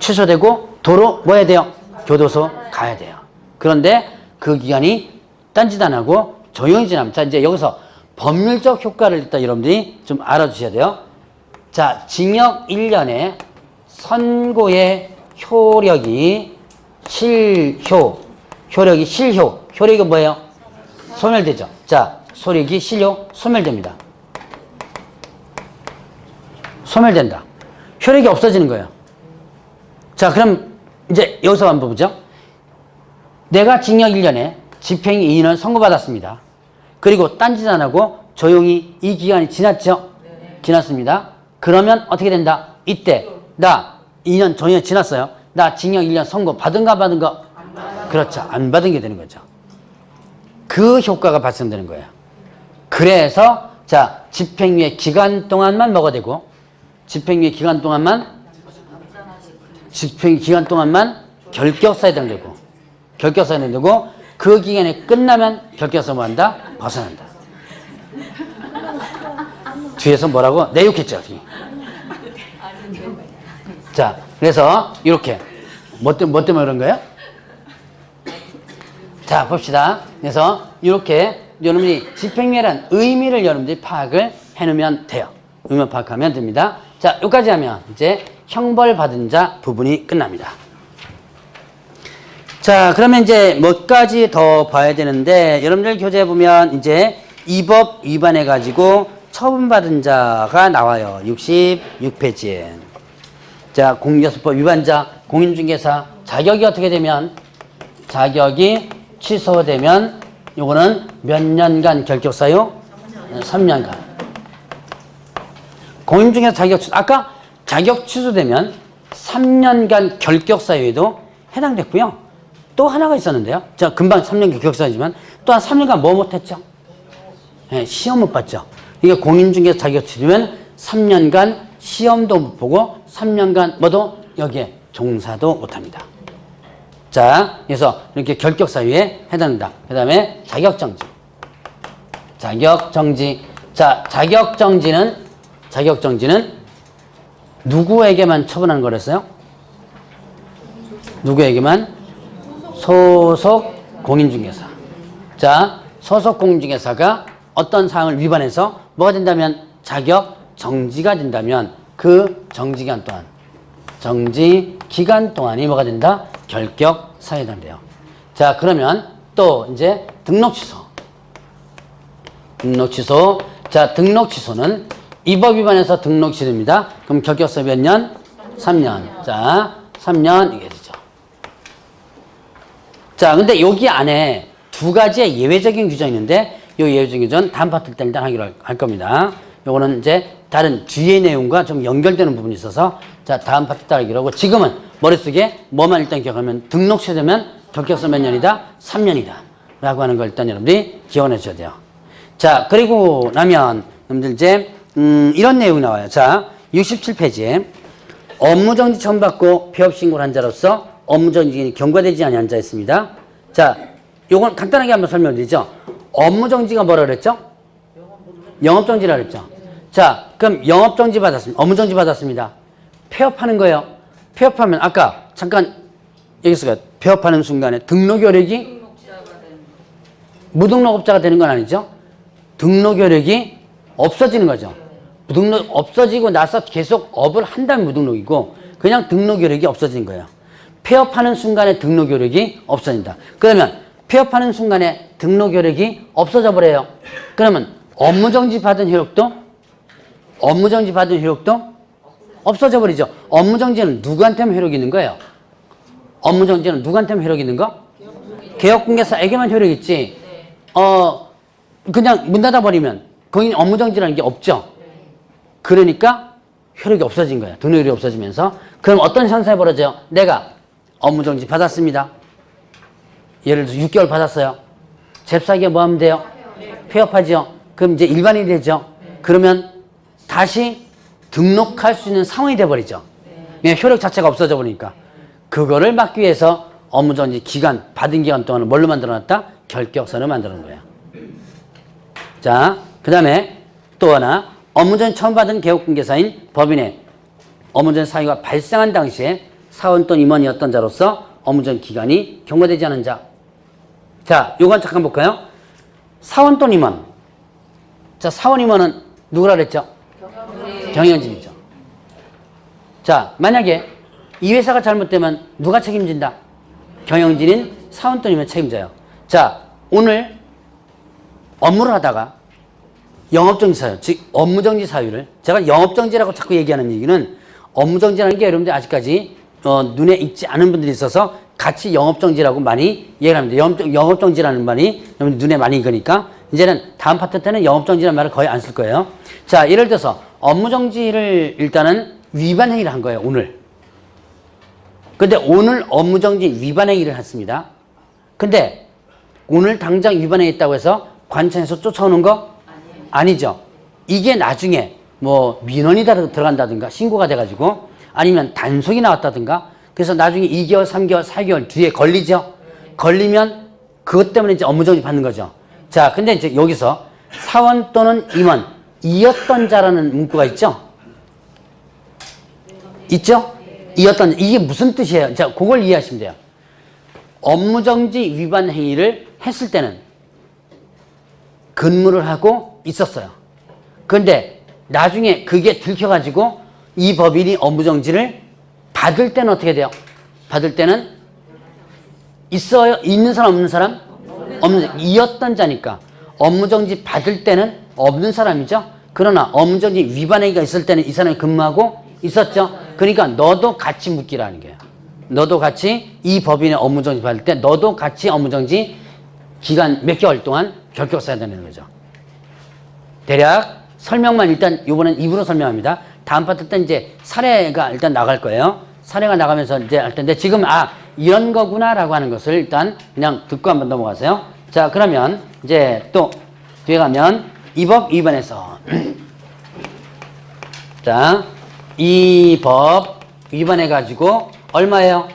취소되고 도로 뭐 해야 돼요? 교도소 가야 돼요. 그런데 그 기간이 딴짓 안 하고 조용히 지나면 자, 이제 여기서 법률적 효과를 일단 여러분들이 좀 알아주셔야 돼요. 자, 징역 1년에 선고의 효력이 효력이 뭐예요? 소멸되죠. 자, 소멸됩니다. 소멸된다. 효력이 없어지는 거예요. 자, 그럼 이제 여기서 한번 보죠. 내가 징역 1년에 집행 2년 선고받았습니다. 그리고 딴짓 안 하고 조용히 이 기간이 지났죠? 네. 지났습니다. 그러면 어떻게 된다? 이때 나 2년 전혀 지났어요. 나 징역 1년 선고 받은가 받은 거? 그렇죠. 안 받은 게 되는 거죠. 그 효과가 발생되는 거예요. 그래서 자, 집행유예 기간 동안만 먹어야 되고 집행유예 기간 동안만 결격사에 해당되고 결격사에 해당되고 그 기간이 끝나면 결격사 뭐 한다? 벗어난다. 뒤에서 뭐라고? 내 욕했죠. 자, 그래서 이렇게 뭐 때문에 그런 거예요? 자, 봅시다. 그래서 이렇게 여러분이 집행유예란 의미를 여러분들이 파악을 해놓으면 돼요. 의미를 파악하면 됩니다. 자, 여기까지 하면 이제 형벌받은 자 부분이 끝납니다. 자, 그러면 이제 몇 가지 더 봐야 되는데 여러분들 교재에 보면 이제 이 법 위반해가지고 처분받은 자가 나와요. 66페이지에. 자, 공인중개사법 위반자, 공인중개사 자격이 어떻게 되면 자격이 취소되면 요거는 몇 년간 결격사유? 3년간. 공인중개사 자격 취소, 아까 자격 취소되면 3년간 결격사유에도 해당됐고요. 또 하나가 있었는데요. 자, 금방 3년 격사지만 또 한 3년간 뭐 못했죠? 네, 시험 못 봤죠. 이게 공인중개사 자격증이면 3년간 시험도 못 보고 3년간 뭐도 여기에 종사도 못합니다. 자, 그래서 이렇게 결격 사유에 해당된다. 그 다음에 자격정지. 자격정지. 자, 자격정지는 누구에게만 처분하는 거랬어요? 누구에게만? 소속 공인중개사. 자, 소속 공인중개사가 어떤 사항을 위반해서 뭐가 된다면 자격 정지가 된다면 그 정지기간 동안이 뭐가 된다? 결격 사유에 해당돼요. 자, 그러면 또 이제 등록 취소. 자, 등록 취소는 이 법 위반해서 등록 취소입니다. 그럼 결격사 몇 년? 3년. 자, 3년 이게 되죠. 자, 근데 여기 안에 두 가지의 예외적인 규정이 있는데 이 예외적인 규정은 다음 파트 때 일단 하기로 할 겁니다. 요거는 이제 다른 뒤의 내용과 좀 연결되는 부분이 있어서 자, 다음 파트 때 하기로 하고 지금은 머릿속에 뭐만 일단 기억하면 등록 취소되면 결격사 몇 년이다? 3년이다. 라고 하는 걸 일단 여러분들이 기억해 주셔야 돼요. 자, 그리고 나면 여러분들 이제 이런 내용이 나와요. 자, 67페이지에 업무정지 처분받고 폐업신고를 한 자로서 업무정지가 경과되지 아니한 자 있습니다. 자, 요건 간단하게 한번 설명드리죠. 업무정지가 뭐라 그랬죠? 영업정지라 그랬죠. 자, 그럼 영업정지 받았습니다. 업무정지 받았습니다. 폐업하는 거예요. 폐업하면 아까 잠깐 여기서 폐업하는 순간에 등록 효력이 무등록업자가 되는 건 아니죠. 등록 효력이 없어지는 거죠. 무등록 없어지고 나서 계속 업을 한다면 무등록이고 그냥 등록 효력이 없어지는 거예요. 폐업하는 순간에 등록 효력이 없어진다. 그러면 폐업하는 순간에 등록 효력이 없어져 버려요. 그러면 업무정지 받은 효력도 없어져 버리죠. 업무정지는 누구한테만 효력이 있는 거예요? 업무정지는 누구한테만 효력이 있는 거? 개업공개사에게만 효력이 있지. 그냥 문 닫아버리면 거기 업무정지라는 게 없죠. 그러니까 효력이 없어진 거예요. 등록 효력이 없어지면서. 그럼 어떤 현상이 벌어져요? 내가 업무정지 받았습니다. 예를 들어서 6개월 받았어요. 잽싸게 뭐 하면 돼요? 폐업하죠. 그럼 이제 일반인이 되죠. 그러면 다시 등록할 수 있는 상황이 돼버리죠. 효력 자체가 없어져 버리니까. 그거를 막기 위해서 업무정지 기간, 받은 기간 동안을 뭘로 만들어놨다? 결격서를 만드는 거예요. 자, 그 다음에 또 하나, 업무정지 처음 받은 개업공개사인 법인의 업무정지 사유가 발생한 당시에 사원 또는 임원이었던 자로서 업무정지 기간이 경과되지 않은 자. 자, 요건 잠깐 볼까요? 사원 또는 임원. 자, 사원 임원은 누구라 그랬죠? 경영진이죠. 자, 만약에 이 회사가 잘못되면 누가 책임진다? 경영진인 사원 또는 임원이 책임져요. 자, 오늘 업무를 하다가 영업정지 사유, 즉 업무정지 사유를 제가 영업정지라고 자꾸 얘기하는 얘기는 업무정지라는 게 여러분들 아직까지 눈에 익지 않은 분들이 있어서 같이 영업정지라고 많이 얘기를 합니다. 영업정지라는 말이 여러분들 눈에 많이 익으니까 이제는 다음 파트 때는 영업정지라는 말을 거의 안 쓸 거예요. 자, 예를 들어서 업무정지를 일단은 위반 행위를 한 거예요, 오늘. 근데 오늘 업무정지 위반 행위를 했습니다. 근데 오늘 당장 위반행위했다고 해서 관청에서 쫓아오는 거? 아니죠. 이게 나중에 뭐 민원이 들어간다든가 신고가 돼가지고 아니면 단속이 나왔다든가 그래서 나중에 2개월, 3개월, 4개월 뒤에 걸리죠. 걸리면 그것 때문에 이제 업무정지 받는 거죠. 자, 근데 이제 여기서 사원 또는 임원 이었던 자라는 문구가 있죠? 있죠? 이었던, 이게 무슨 뜻이에요? 자, 그걸 이해하시면 돼요. 업무정지 위반 행위를 했을 때는 근무를 하고 있었어요. 그런데 나중에 그게 들켜가지고 이 법인이 업무정지를 받을 때는 어떻게 돼요? 받을 때는 있어요? 있는 사람 없는 사람? 없는, 이었던 자니까 업무정지 받을 때는 없는 사람이죠. 그러나 업무정지 위반 행위가 있을 때는 이 사람이 근무하고 있었죠. 그러니까 너도 같이 묻기라는 거예요. 너도 같이 이 법인의 업무정지 받을 때 너도 같이 업무정지 기간 몇 개월 동안 결격서야 되는 거죠. 대략 설명만 일단 이번엔 입으로 설명합니다. 다음 파트 때 이제 사례가 일단 나갈 거예요. 사례가 나가면서 이제 할 텐데 지금 이런 거구나라고 하는 것을 일단 그냥 듣고 한번 넘어가세요. 자, 그러면 이제 또 뒤에 가면 이 법 위반해서 자, 이 법 위반해 가지고 얼마예요?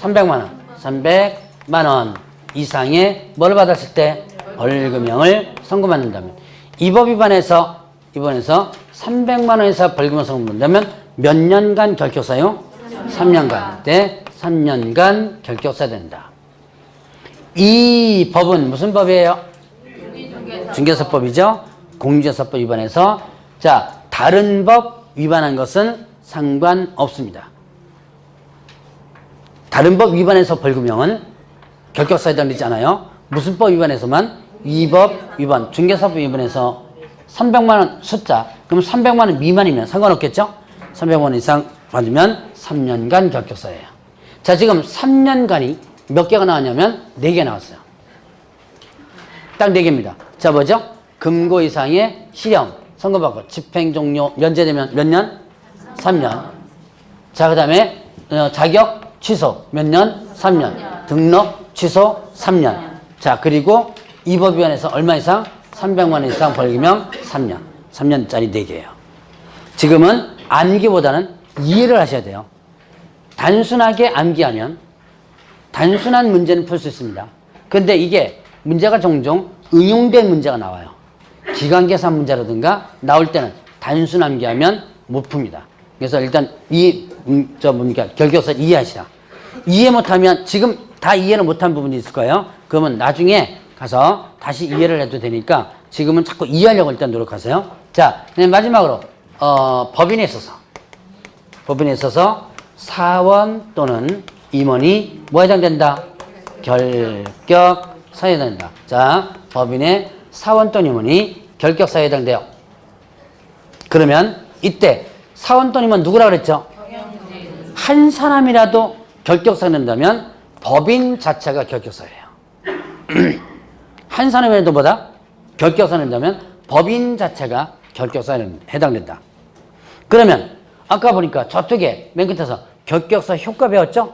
300만 원. 300만 원 이상의 뭘 받았을 때 벌금형을 선고받는다면 이 법 위반해서 300만 원 이상 벌금을 선고받는다면 몇 년간 결격사유? 3년간. 네, 3년간 결격사 된다. 이 법은 무슨 법이에요? 중개사법이죠. 공인중개사법 위반해서 자, 다른 법 위반한 것은 상관없습니다. 다른 법 위반해서 벌금형은 결격사에 해당되지 않아요. 무슨 법 위반해서만? 이 법 위반, 중개사법 위반해서 300만 원 숫자, 그럼 300만 원 미만이면 상관없겠죠? 300만 원 이상 받으면 3년간 결격사예요. 자, 지금 3년간이 몇 개가 나왔냐면 4개 나왔어요. 딱 4개입니다. 자, 뭐죠? 금고 이상의 실형, 선고받고 집행 종료 면제되면 몇 년? 3년. 자, 그 다음에 자격 취소 몇 년? 3년. 등록 취소 3년. 자, 그리고 이 법 위반해서 얼마 이상? 300만 원 이상 벌금형 3년. 3년짜리 4개예요. 지금은 암기보다는 이해를 하셔야 돼요. 단순하게 암기하면 단순한 문제는 풀 수 있습니다. 근데 이게 문제가 종종 응용된 문제가 나와요. 기간계산 문제라든가 나올 때는 단순 암기하면 못 풉니다. 그래서 일단 결격사 이해하시라. 이해 못하면 지금 다 이해를 못한 부분이 있을 거예요. 그러면 나중에 가서 다시 이해를 해도 되니까 지금은 자꾸 이해하려고 일단 노력하세요. 자, 마지막으로 법인에 있어서 사원 또는 임원이 뭐 해당된다? 결격사에 해당된다. 자, 법인의 사원 또는 임원이 결격사에 해당돼요. 그러면 이때 사원 또는 임원 누구라 그랬죠? 한 사람이라도 결격사가 된다면 법인 자체가 결격사예요. 한 사람이라도 뭐다? 결격사가 된다면 법인 자체가 결격사에 해당된다. 그러면 아까 보니까 저쪽에 맨 끝에서 결격사 효과 배웠죠?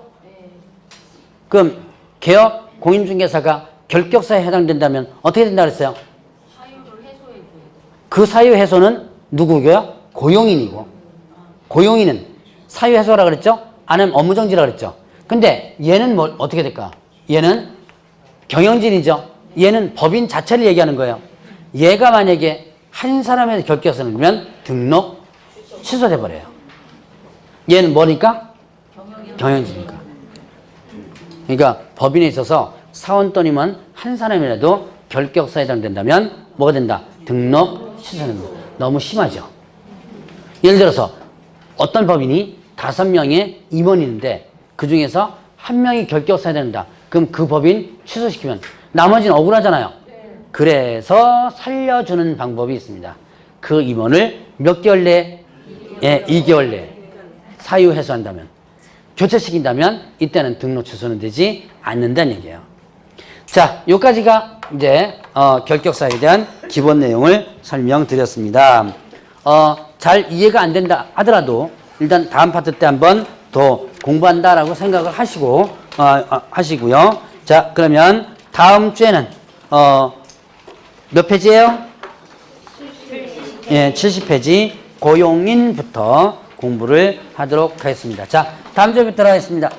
그럼 개업 공인중개사가 결격사에 해당된다면 어떻게 된다 그랬어요? 사유를 해소해줘야 돼. 그 사유 해소는 누구고요? 고용인이고. 고용인은 사유 해소라 그랬죠? 아니면 업무정지라 그랬죠? 근데 얘는 뭐 어떻게 될까? 얘는 경영진이죠? 얘는 법인 자체를 얘기하는 거예요. 얘가 만약에 한 사람의 결격사를 넣으면 등록 취소돼 버려요. 얘는 뭐니까? 경영진이니까. 그러니까 법인에 있어서 사원 또는 한 사람이라도 결격사에 해당된다면 뭐가 된다? 등록 취소된다. 너무 심하죠? 예를 들어서 어떤 법인이 5명의 임원이 있는데 그 중에서 1명이 결격사에 된다. 그럼 그 법인 취소시키면 나머지는 억울하잖아요. 그래서 살려주는 방법이 있습니다. 그 임원을 몇 개월 내에? 2개월 내에 사유 해소한다면, 교체시킨다면 이때는 등록 취소는 되지 않는다는 얘기예요. 자, 여기까지가 이제 결격사에 대한 기본 내용을 설명드렸습니다. 잘 이해가 안 된다 하더라도 일단 다음 파트 때 한번 더 공부한다라고 생각을 하시고 하시고요. 자, 그러면 다음 주에는 몇 페이지예요? 70페이지 고용인부터 공부를 하도록 하겠습니다. 자, 다음 주에 뵙도록 하겠습니다.